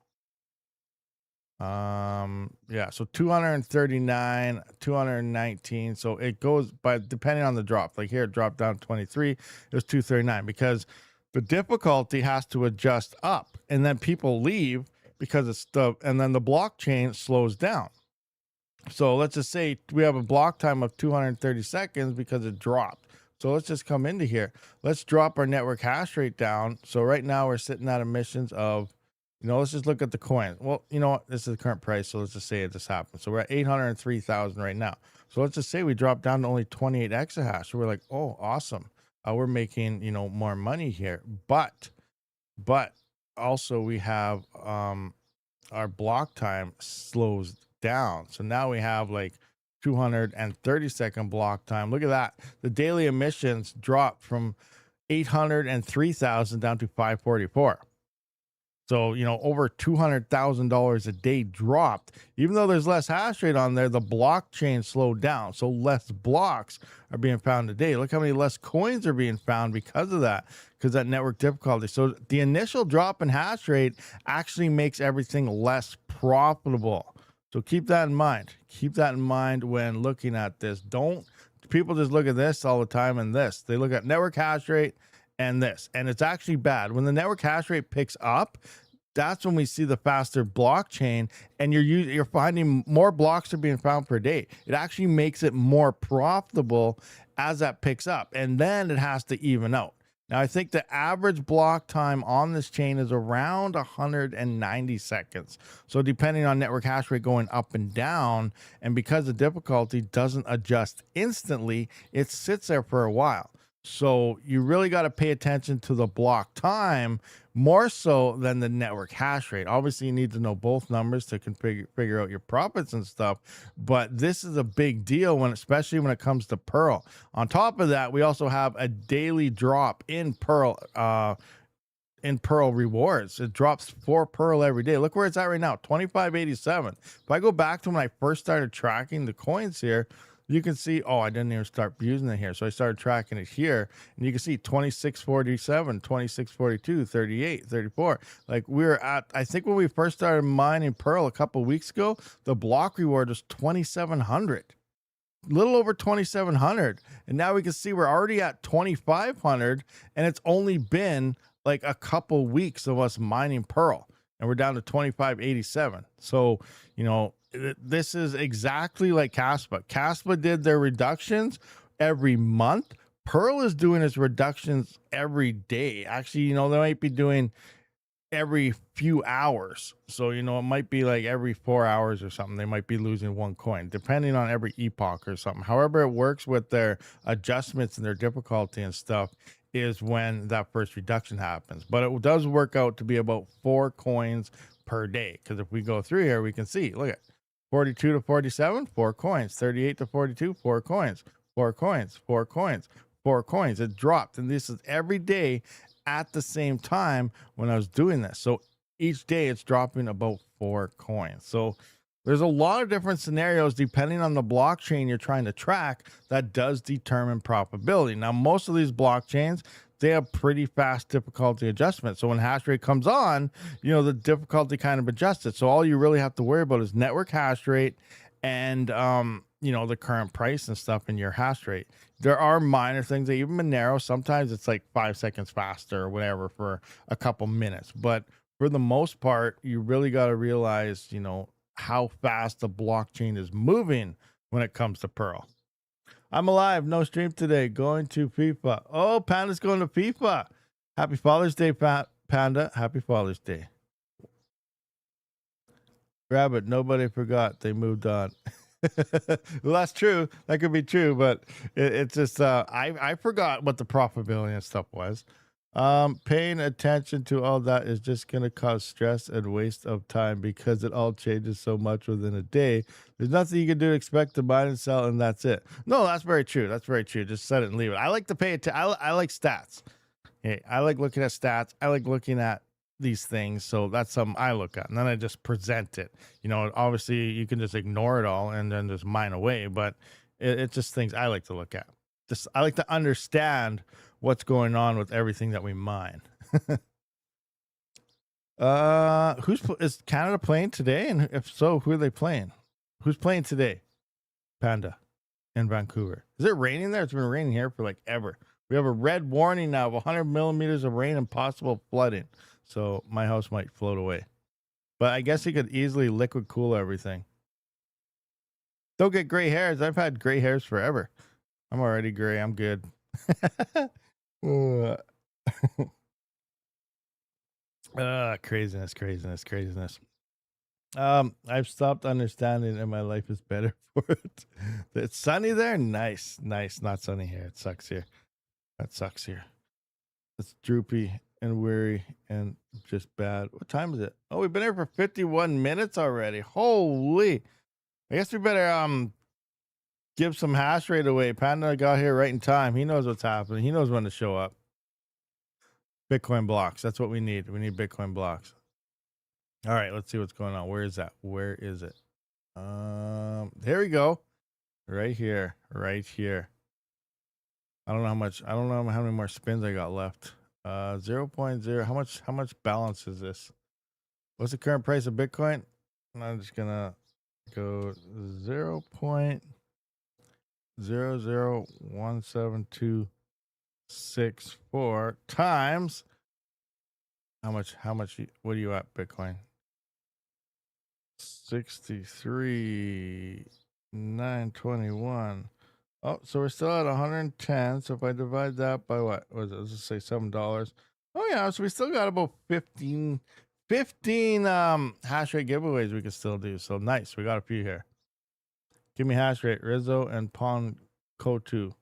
Yeah, so 239, 219. So it goes by depending on the drop. Like here, it dropped down to 23. It was 239 because the difficulty has to adjust up, and then people leave because it's and then the blockchain slows down. So let's just say we have a block time of 230 seconds because it dropped. So let's just come into here. Let's drop our network hash rate down. So right now we're sitting at emissions of, let's just look at the coin. Well, you know what? This is the current price. So let's just say it just happened. So we're at 803,000 right now. So let's just say we drop down to only 28 exahash. So we're like, oh, awesome. We're making, more money here. But also we have our block time slows down. So now we have like 230-second block time. Look at that. The daily emissions dropped from 803,000 down to 544. So, over $200,000 a day dropped. Even though there's less hash rate on there, the blockchain slowed down. So less blocks are being found a day. Look how many less coins are being found because of that, because that network difficulty. So the initial drop in hash rate actually makes everything less profitable. So keep that in mind. Keep that in mind when looking at this. People just look at this all the time and this. They look at network hash rate and this, and it's actually bad. When the network hash rate picks up, that's when we see the faster blockchain, and you're finding more blocks are being found per day. It actually makes it more profitable as that picks up, and then it has to even out. Now, I think the average block time on this chain is around 190 seconds. So depending on network hash rate going up and down, and because the difficulty doesn't adjust instantly, it sits there for a while. So you really got to pay attention to the block time more so than the network hash rate. Obviously, you need to know both numbers to figure out your profits and stuff. But this is a big deal especially when it comes to Pearl. On top of that, we also have a daily drop in Pearl rewards. It drops 4 Pearl every day. Look where it's at right now, 25.87. If I go back to when I first started tracking the coins here, you can see, I didn't even start using it here. So I started tracking it here, and you can see 26.47, 26.42, 38, 34. Like we were at, I think when we first started mining Pearl a couple weeks ago, the block reward was 2,700, a little over 2,700. And now we can see we're already at 2,500, and it's only been like a couple weeks of us mining Pearl, and we're down to 25.87. So, this is exactly like Caspa. Caspa did their reductions every month. Pearl is doing its reductions every day. Actually, they might be doing every few hours. So, it might be like every 4 hours or something. They might be losing 1 coin, depending on every epoch or something. However, it works with their adjustments and their difficulty and stuff is when that first reduction happens. But it does work out to be about 4 coins per day. Because if we go through here, we can see, look at 42 to 47, 4 coins. 38 to 42, 4 coins. 4 coins, 4 coins, 4 coins. It dropped. And this is every day at the same time when I was doing this. So each day it's dropping about 4 coins. So there's a lot of different scenarios depending on the blockchain you're trying to track that does determine profitability. Now, most of these blockchains, they have pretty fast difficulty adjustment. So when hash rate comes on, the difficulty kind of adjusted. So all you really have to worry about is network hash rate and, the current price and stuff in your hash rate. There are minor things that even Monero, sometimes it's like 5 seconds faster or whatever for a couple minutes. But for the most part, you really got to realize, how fast the blockchain is moving when it comes to Pearl. I'm alive. No stream today. Going to FIFA. Oh, Panda's going to FIFA. Happy Father's Day, Panda. Happy Father's Day. Rabid, nobody forgot. They moved on. Well, that's true. That could be true, but it's just I forgot what the profitability and stuff was. Paying attention to all that is just going to cause stress and waste of time because it all changes so much within a day. There's nothing you can do to expect to buy and sell, and that's it. No, that's very true. That's very true. Just set it and leave it. I like to pay attention. I like stats. Hey, I like looking at stats. I like looking at these things. So that's something I look at. And then I just present it. You know, obviously you can just ignore it all and then just mine away. But it's just things I like to look at. Just I like to understand what's going on with everything that we mine. Is Canada playing today? And if so, who are they playing? Who's playing today? Panda in Vancouver. Is it raining there? It's been raining here for like ever. We have a red warning now of 100 millimeters of rain and possible flooding. So my house might float away. But I guess you could easily liquid cool everything. Don't get gray hairs. I've had gray hairs forever. I'm already gray. I'm good. Craziness. I've stopped understanding and my life is better for it. It's sunny there? Nice. Not sunny here. It sucks here. That sucks here. It's droopy and weary and just bad. What time is it? Oh, we've been here for 51 minutes already. Holy. I guess we better give some hash rate away. Panda got here right in time. He knows what's happening. He knows when to show up. Bitcoin blocks. That's what we need. We need Bitcoin blocks. All right, let's see what's going on. Where is that? Where is it? Here we go. Right here. I don't know how much. I don't know how many more spins I got left. 0.0. How much balance is this? What's the current price of Bitcoin? I'm just gonna go 0.001724 times how much what are you at Bitcoin? 63,921. Oh, so we're still at 110. So if I divide that by what was it? Let's just say $7. Oh yeah, so we still got about 15 hash rate giveaways we can still do. So nice. We got a few here. Give me hash rate, Rizzo and Pon Kotu.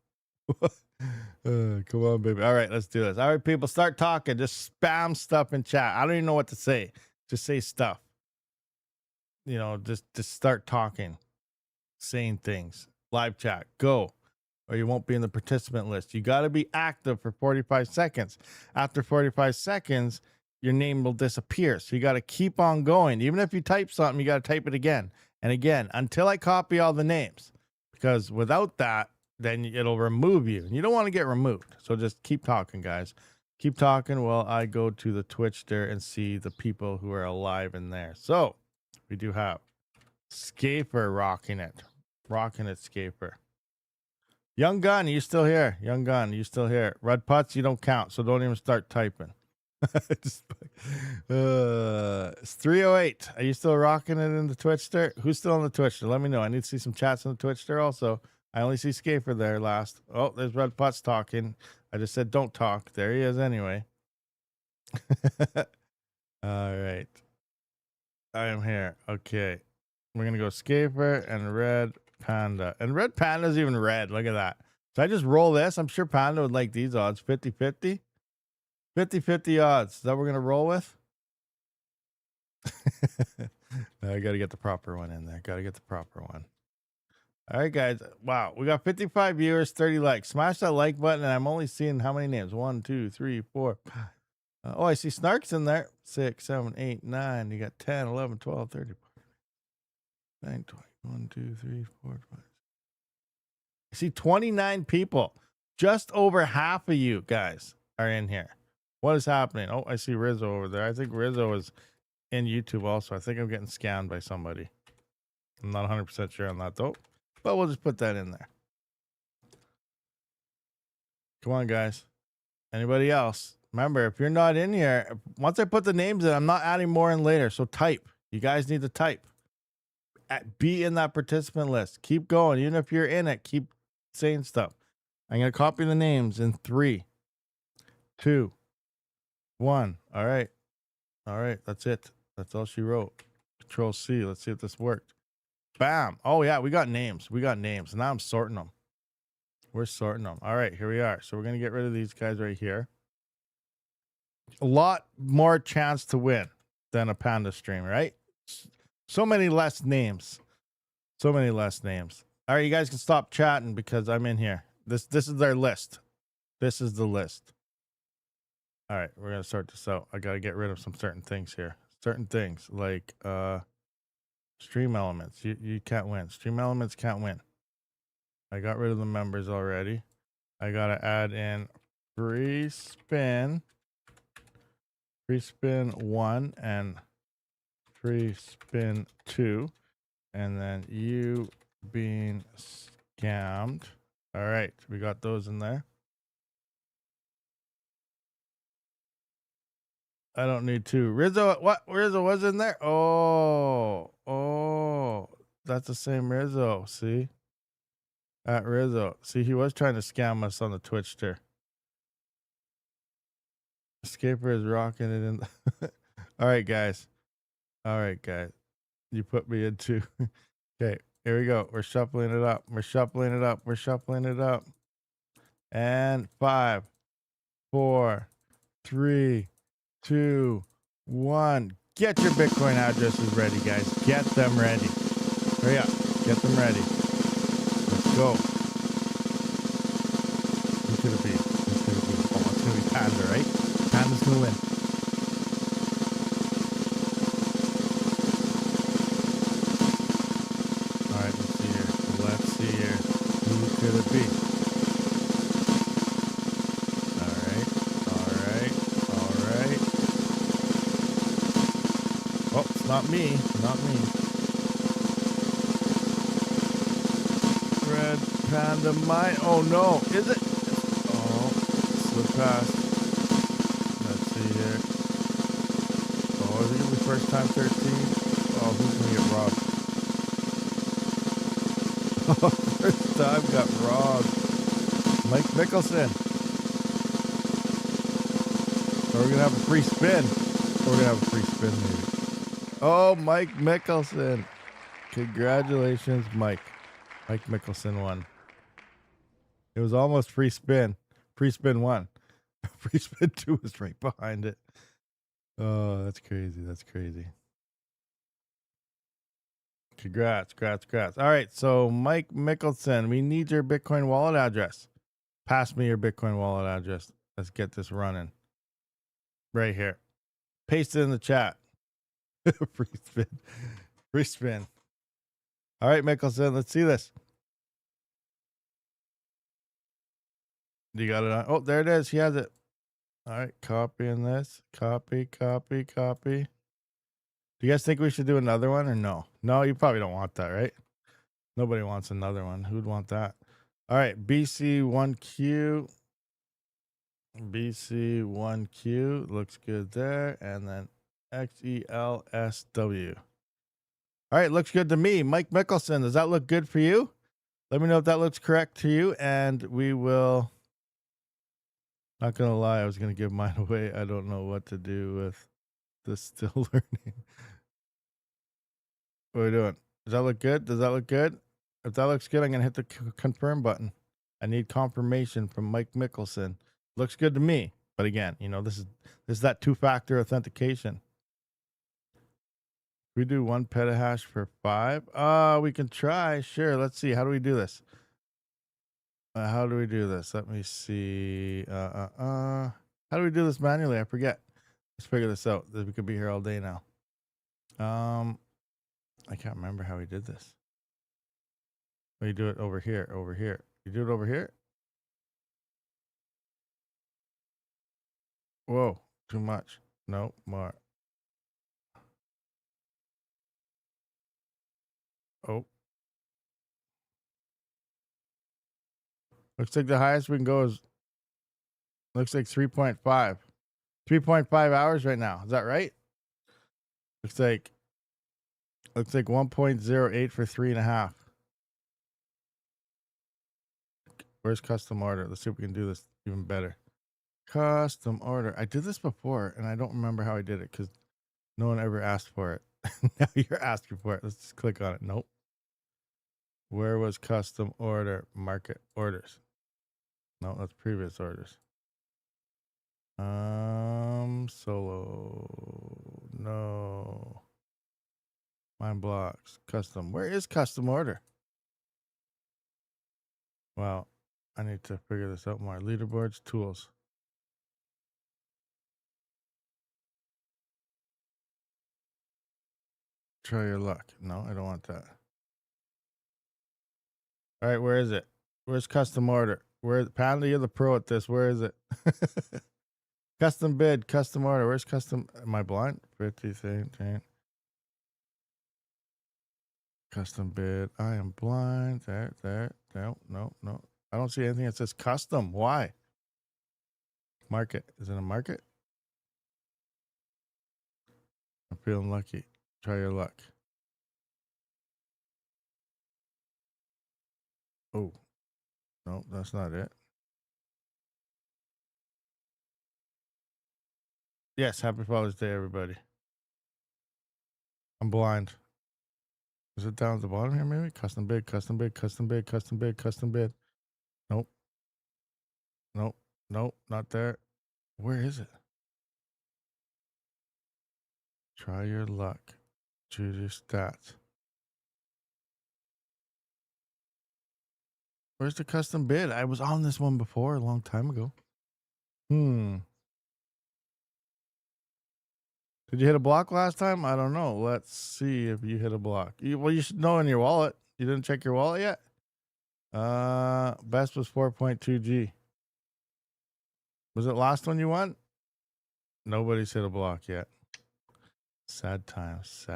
Come on, baby. All right, let's do this. All right, people, start talking. Just spam stuff in chat. I don't even know what to say. Just say stuff. You know, just start talking, saying things. Live chat, go, or you won't be in the participant list. You got to be active for 45 seconds. After 45 seconds, your name will disappear. So you got to keep on going. Even if you type something, you got to type it again and again until I copy all the names. Because without that, then it'll remove you. And you don't want to get removed. So just keep talking, guys. Keep talking while I go to the Twitch there and see the people who are alive in there. So we do have Scaper rocking it. Scaper. Young Gun, you still here? Young Gun, you still here? Red Putts, you don't count, so don't even start typing. It's 308. Are you still rocking it in the Twitch there? Who's still on the Twitch there? Let me know. I need to see some chats on the Twitch there also. I only see Scaper there last. Oh, there's Red Putts talking. I just said don't talk. There he is anyway. All right. I am here. Okay. We're going to go Scaper and Red Panda. And Red Panda's even red. Look at that. So I just roll this. I'm sure Panda would like these odds. 50-50. 50-50 odds. Is that what we're going to roll with? I got to get the proper one in there. Got to get the proper one. All right, guys. Wow. We got 55 viewers, 30 likes. Smash that like button. And I'm only seeing how many names? 1, 2, 3, 4. Oh, I see Snarks in there. 6, 7, 8, 9. You got 10, 11, 12, 30. 9, 20, 1, 2, 3, 4, 5. I see 29 people. Just over half of you guys are in here. What is happening? Oh, I see Rizzo over there. I think Rizzo is in YouTube also. I think I'm getting scammed by somebody. I'm not 100% sure on that though. But we'll just put that in there. Come on, guys. Anybody else? Remember, if you're not in here, once I put the names in, I'm not adding more in later. So type. You guys need to type. Be in that participant list. Keep going. Even if you're in it, keep saying stuff. I'm going to copy the names in 3, 2, 1. All right. That's it. That's all she wrote. Control C. Let's see if this worked. Bam. Oh, yeah. We got names. Now I'm sorting them. We're sorting them. All right. Here we are. So we're going to get rid of these guys right here. A lot more chance to win than a Panda stream, right? So many less names. All right, you guys can stop chatting because I'm in here. This is their list. This is the list. All right, we're gonna start this out. I gotta get rid of some certain things here. Certain things like stream elements. You can't win. Stream elements can't win. I got rid of the members already. I gotta add in free spin 1 and free spin 2, and then you being scammed. All right, we got those in there. I don't need to. Rizzo, what? Rizzo was in there? Oh, that's the same Rizzo. See? At Rizzo. See, he was trying to scam us on the Twitch there. Escaper is rocking it in. All right, guys. All right, guys. You put me into. Okay, here we go. We're shuffling it up. We're shuffling it up. We're shuffling it up. And 5, 4, 3, 2, 1. Get your Bitcoin addresses ready, guys. Get them ready. Hurry up. Get them ready. Let's go. Who could it be? Who could it be? Oh, it's going to be Panda, right? Panda's going to win. All right, let's see here. Let's see here. Who could it be? All right. All right. All right. Oh, it's not me. Not me. Red Panda mine. Oh no. Is it? Oh, slip past. Let's see here. Oh, is it gonna be first time 13? Oh, who's gonna get robbed? Oh, first time got robbed. Mike Mickelson. Or we're gonna have a free spin. Or we're gonna have a free spin maybe. Oh, Mike Mickelson. Congratulations, Mike. Mike Mickelson won. It was almost free spin. Free spin 1. Free spin 2 was right behind it. Oh, that's crazy. That's crazy. Congrats. All right. So, Mike Mickelson, we need your Bitcoin wallet address. Pass me your Bitcoin wallet address. Let's get this running. Right here. Paste it in the chat. Free spin. Free spin. All right, Mickelson, let's see this. You got it on? Oh, there it is. He has it. All right, copying this. Copy. Do you guys think we should do another one or no? No, you probably don't want that, right? Nobody wants another one. Who'd want that? All right, BC1Q. BC1Q looks good there. And then XELSW. All right, looks good to me. Mike Mickelson, does that look good for you? Let me know if that looks correct to you, and we will. Not going to lie, I was going to give mine away. I don't know what to do with this still learning. What are we doing? Does that look good? Does that look good? If that looks good, I'm going to hit the confirm button. I need confirmation from Mike Mickelson. Looks good to me. But again, you know, this is that 2-factor authentication. We do 1 petahash for 5. We can try. Sure. Let's see. How do we do this? How do we do this? Let me see. How do we do this manually? I forget. Let's figure this out. We could be here all day now. I can't remember how we did this. We do it over here. Over here. You do it over here? Whoa. Too much. No, more. Oh. Looks like the highest we can go is, looks like 3.5. 3.5 hours right now. Is that right? Looks like 1.08 for 3.5. Where's custom order? Let's see if we can do this even better. Custom order. I did this before and I don't remember how I did it because no one ever asked for it. Now you're asking for it. Let's just click on it. Nope. Where was custom order? Market orders. No, that's previous orders. Solo. No. Mine blocks. Custom. Where is custom order? Wow. I need to figure this out more. Leaderboards, tools. Try your luck. No, I don't want that. All right, where is it? Where's custom order? Where Panda, you're the pro at this. Where is it? Custom bid, custom order. Where's custom? Am I blind? 50 thing. Custom bid. I am blind. There. No. I don't see anything that says custom. Why? Market. Is it a market? I'm feeling lucky. Try your luck. Oh, no, that's not it. Yes, happy Father's Day, everybody. I'm blind. Is it down at the bottom here, maybe? Custom bid. Nope, not there. Where is it? Try your luck. Choose your stats. Where's the custom bid? I was on this one before a long time ago. Did you hit a block last time? I don't know. Let's see if you hit a block. You should know in your wallet. You didn't check your wallet yet? Best was 4.2G. Was it last one you won? Nobody's hit a block yet. Sad times.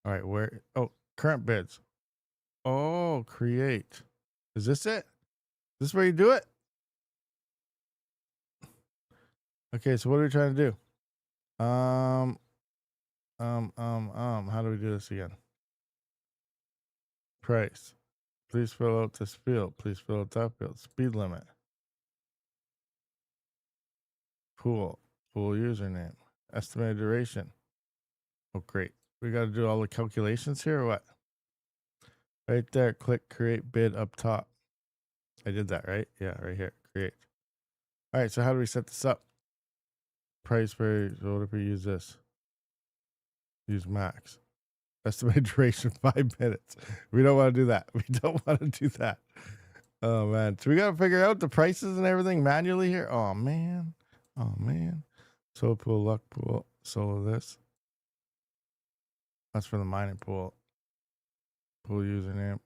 All right, where? Oh, current bids. Oh, create. Is this it? Is this where you do it? Okay, so what are we trying to do? How do we do this again? Price. Please fill out this field. Please fill out that field. Speed limit. Pool username. Estimated duration. Oh, great. We got to do all the calculations here or what? Right there. Click create bid up top. I did that, right? Yeah, right here. Create. All right, so how do we set this up? Price varies. So what if we use this? Use max. Estimated duration 5 minutes. We don't want to do that. Oh, man. So we got to figure out the prices and everything manually here. Oh, man. Solar pool, luck pool, solo this. That's for the mining pool. Pool username.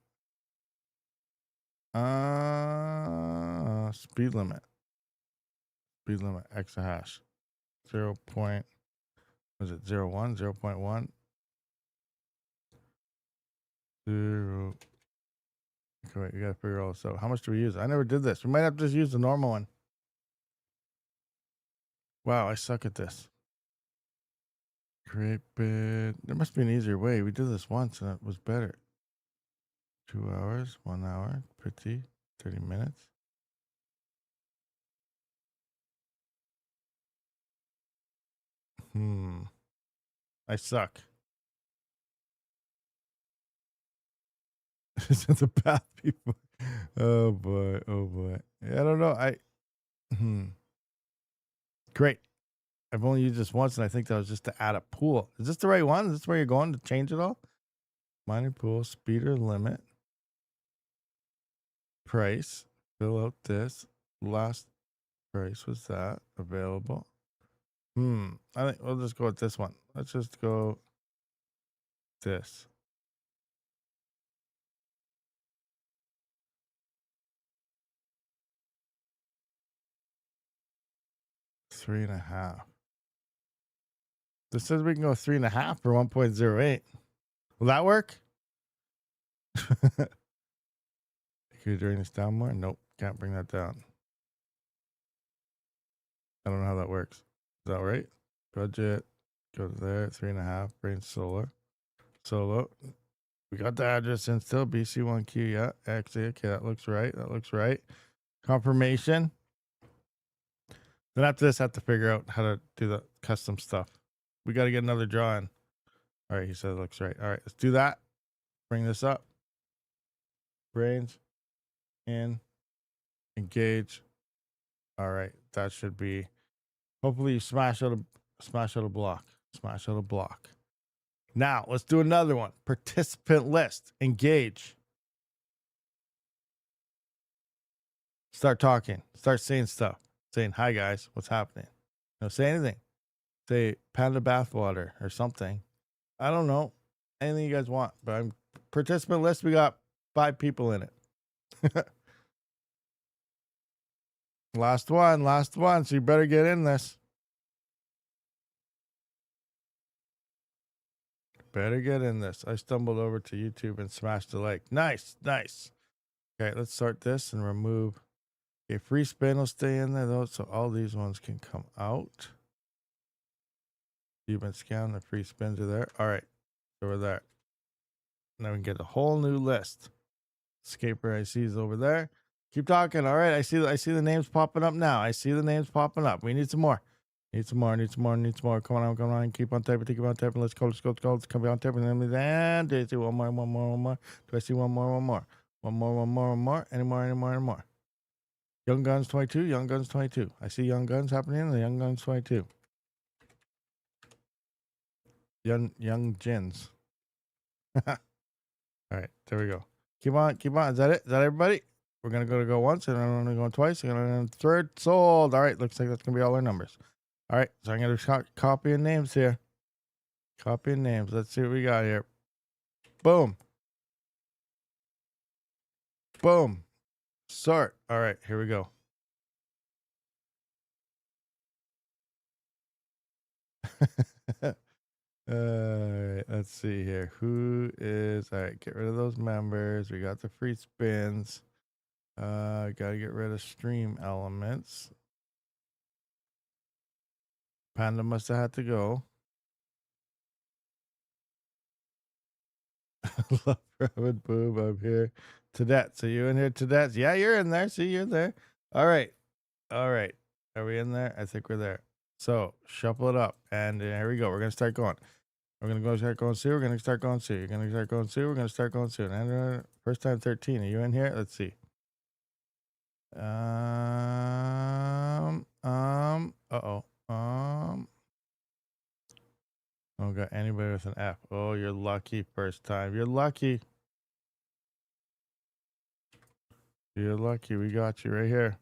Speed limit. Exahash. 0. Was it 0.1? 0.1? 0. Okay, wait, we gotta figure all this out. How much do we use? I never did this. We might have to just use the normal one. Wow, I suck at this. Create bid. There must be an easier way. We did this once and it was better. 2 hours, 1 hour, pretty, 30 minutes. I suck. Is it the path people? Oh boy. I don't know. Great. I've only used this once, and I think that was just to add a pool. Is this the right one? Is this where you're going to change it all? Mining pool, speeder limit, price, fill out this. Last price was that available. I think we'll just go with this one. Let's just go this. Three and a half. This says we can go 3.5 for 1.08. Will that work? Can you bring this down more? Nope, can't bring that down. I don't know how that works. Is that right? Budget, go to there, 3.5, bring solar. Solo. We got the address in still, BC1Q, yeah, actually, okay, that looks right. Confirmation. Then after this, I have to figure out how to do the custom stuff. We got to get another drawing. All right, he said it looks right. All right, let's do that. Bring this up. Brains in. Engage. All right, that should be. Hopefully, you smash out a block. Now, let's do another one. Participant list. Engage. Start talking. Start saying stuff. Saying, hi, guys. What's happening? Don't say anything. Say panda bathwater or something. I don't know. Anything you guys want. But I'm participant list. We got 5 people in it. Last one. So you better get in this. Better get in this. I stumbled over to YouTube and smashed the like. Nice. Okay, let's start this and remove. Okay, free spin will stay in there though, so all these ones can come out. You've been scanned. The free spins are there. All right, so we're there. Now we can get a whole new list. Escaper I see is over there. Keep talking. All right, I see the names popping up now. I see the names popping up. We need some more. Need some more. Come on. Keep on typing. Let's go. Come on typing. And do I see one more? Do I see one more? One more. Any more? Young Guns 22. I see Young Guns happening. The Young Guns 22. Young Gins. All right, there we go. Keep on. Is that it? Is that everybody? We're going to go once, and I'm going to go twice, and then third sold. All right, looks like that's going to be all our numbers. All right, so I'm going to copy names here. Copying names. Let's see what we got here. Boom. Sort. All right, here we go. All right, let's see here. Who is... All right, get rid of those members. We got the free spins. Got to get rid of stream elements. Panda must have had to go. Love Rabid Boob. I'm here. Tadet. So you in here, Tadet? Yeah, you're in there. See, you're there. All right. Are we in there? I think we're there. So shuffle it up. And here we go. We're going to start going. We're going to start going soon. We're going to start going soon. You're going to start going soon. We're going to start going soon. And first time 13. Are you in here? Let's see. Oh, got anybody with an F. Oh, you're lucky first time. You're lucky. We got you right here.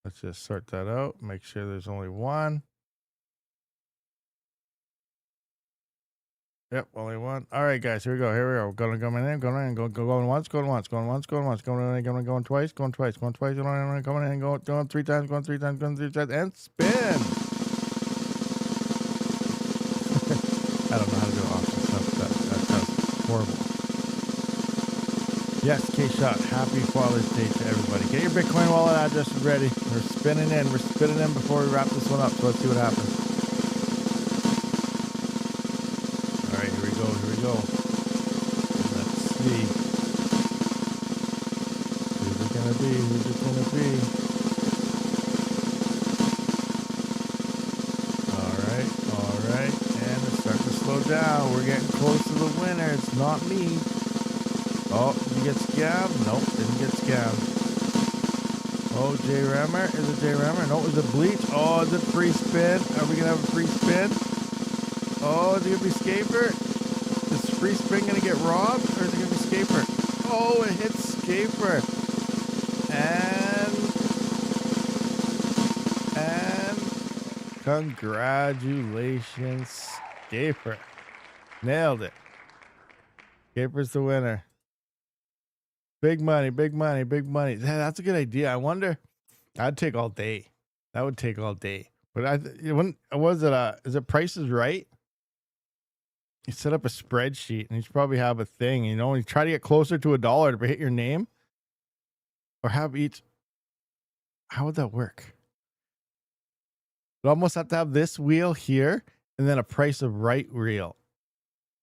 Let's just sort that out. Make sure there's only one. Yep, only one. All right, guys, here we go. We're going to go in, going once, going twice, going twice, going three times, and spin. I don't know how to do awesome stuff. That's horrible. Yes, K-Shot, happy Father's Day to everybody. Get your Bitcoin wallet addresses ready. We're spinning in before we wrap this one up. So let's see what happens. All right, here we go. Let's see. Who's it gonna be? All right. And it's starting to slow down. We're getting close to the winner. It's not me. Oh, did you get scammed? Nope, didn't get scammed. Oh, J Rammer. Is it J Rammer? No, is it Bleach? Oh, is it free spin? Are we going to have a free spin? Oh, is it going to be Scaper? Is free spin going to get robbed? Or is it going to be Scaper? Oh, it hits Scaper. And congratulations, Scaper. Nailed it. Scaper's the winner. Big money. That's a good idea. I wonder. I'd take all day. That would take all day. But is it Price is Right? You set up a spreadsheet and you should probably have a thing, you try to get closer to $1 to hit your name. Or have each. How would that work? You almost have to have this wheel here and then a Price of Right wheel.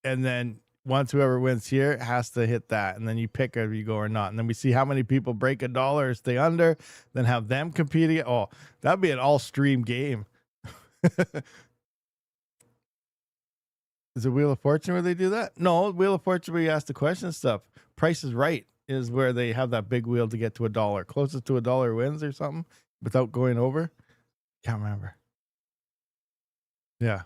And then once whoever wins here has to hit that, and then you pick if you go or not, and then we see how many people break $1 or stay under, then have them compete again. Oh, that'd be an all-stream game. Is it Wheel of Fortune where they do that? No, Wheel of Fortune where you ask the question stuff. Price is Right is where they have that big wheel to get to $1. Closest to $1 wins or something without going over. Can't remember. Yeah.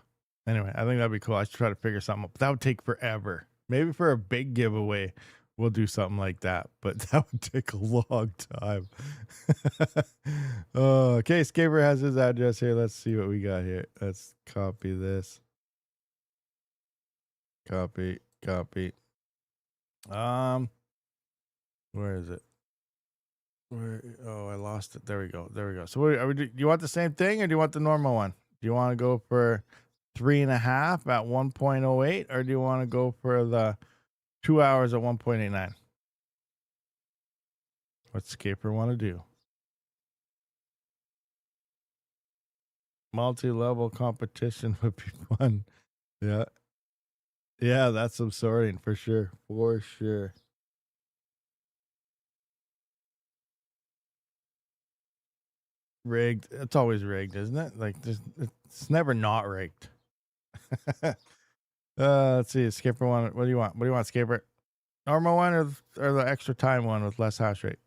Anyway, I think that'd be cool. I should try to figure something up. But that would take forever. Maybe for a big giveaway, we'll do something like that, but that would take a long time. Okay, Scaper has his address here. Let's see what we got here. Let's copy this. Copy. Where is it? Where? Oh, I lost it. There we go. So, do you want the same thing, or do you want the normal one? Do you want to go for 3.5 at 1.08, or do you want to go for the 2 hours at 1.89? What's Scaper want to do? Multi-level competition would be fun. Yeah. Yeah, that's some sorting for sure. For sure. Rigged. It's always rigged, isn't it? Like it's never not rigged. Let's see. Skipper one. What do you want? What do you want, Skipper? Normal one or the extra time one with less hash rate?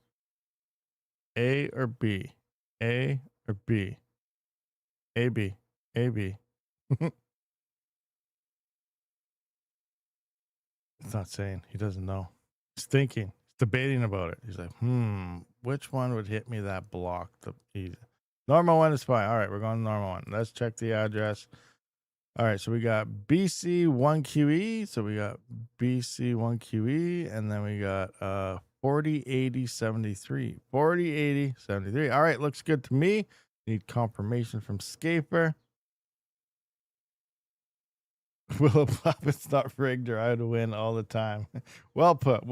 A or B? A or B? A B. A B. He's not saying. He doesn't know. He's thinking. He's debating about it. He's like, which one would hit me that block? The normal one is fine. All right, we're going normal one. Let's check the address. All right, so we got BC1QE. So we got BC1QE, and then we got 408073. 408073. All right, looks good to me. Need confirmation from Scaper. Willow Pop, it's not rigged or I would win all the time. Well put.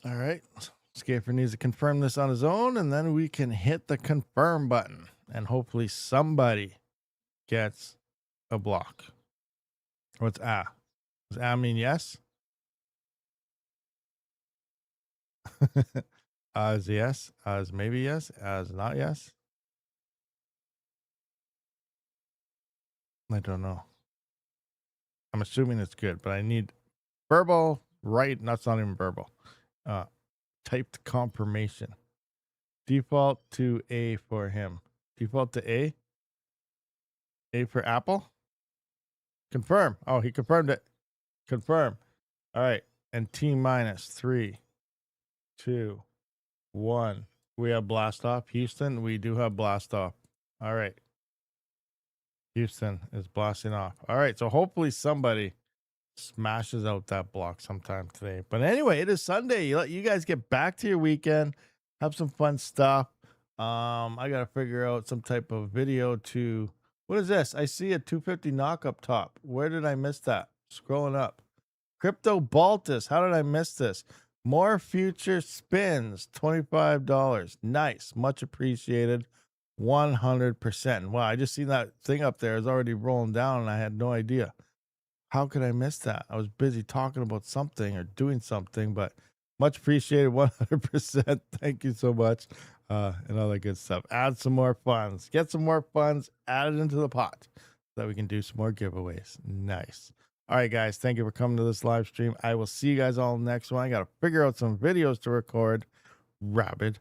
All right. Scaper needs to confirm this on his own, and then we can hit the confirm button, and hopefully somebody gets a block. What's A? Does A mean yes? Is yes. Is maybe yes. Is not yes. I don't know. I'm assuming it's good, but I need verbal, right? That's not even verbal. Typed confirmation. Default to A for him. Default to A. A for Apple. Confirm. Oh, he confirmed it. Confirm. All right. And T minus 3, 2, 1. We have blast off. Houston, we do have blast off. All right. Houston is blasting off. All right. So hopefully somebody smashes out that block sometime today. But anyway, it is Sunday. Let you guys get back to your weekend. Have some fun stuff. I got to figure out some type of video to... What is this? I see a 250 knock up top. Where did I miss that? Scrolling up. Crypto Baltus. How did I miss this? More future spins. $25. Nice. Much appreciated. 100%. Wow, I just seen that thing up there is already rolling down and I had no idea. How could I miss that? I was busy talking about something or doing something, but much appreciated. 100%. Thank you so much. And all that good stuff. Add some more funds. Get some more funds added into the pot so that we can do some more giveaways. Nice. All right, guys. Thank you for coming to this live stream. I will see you guys all next one. I got to figure out some videos to record. Rabid.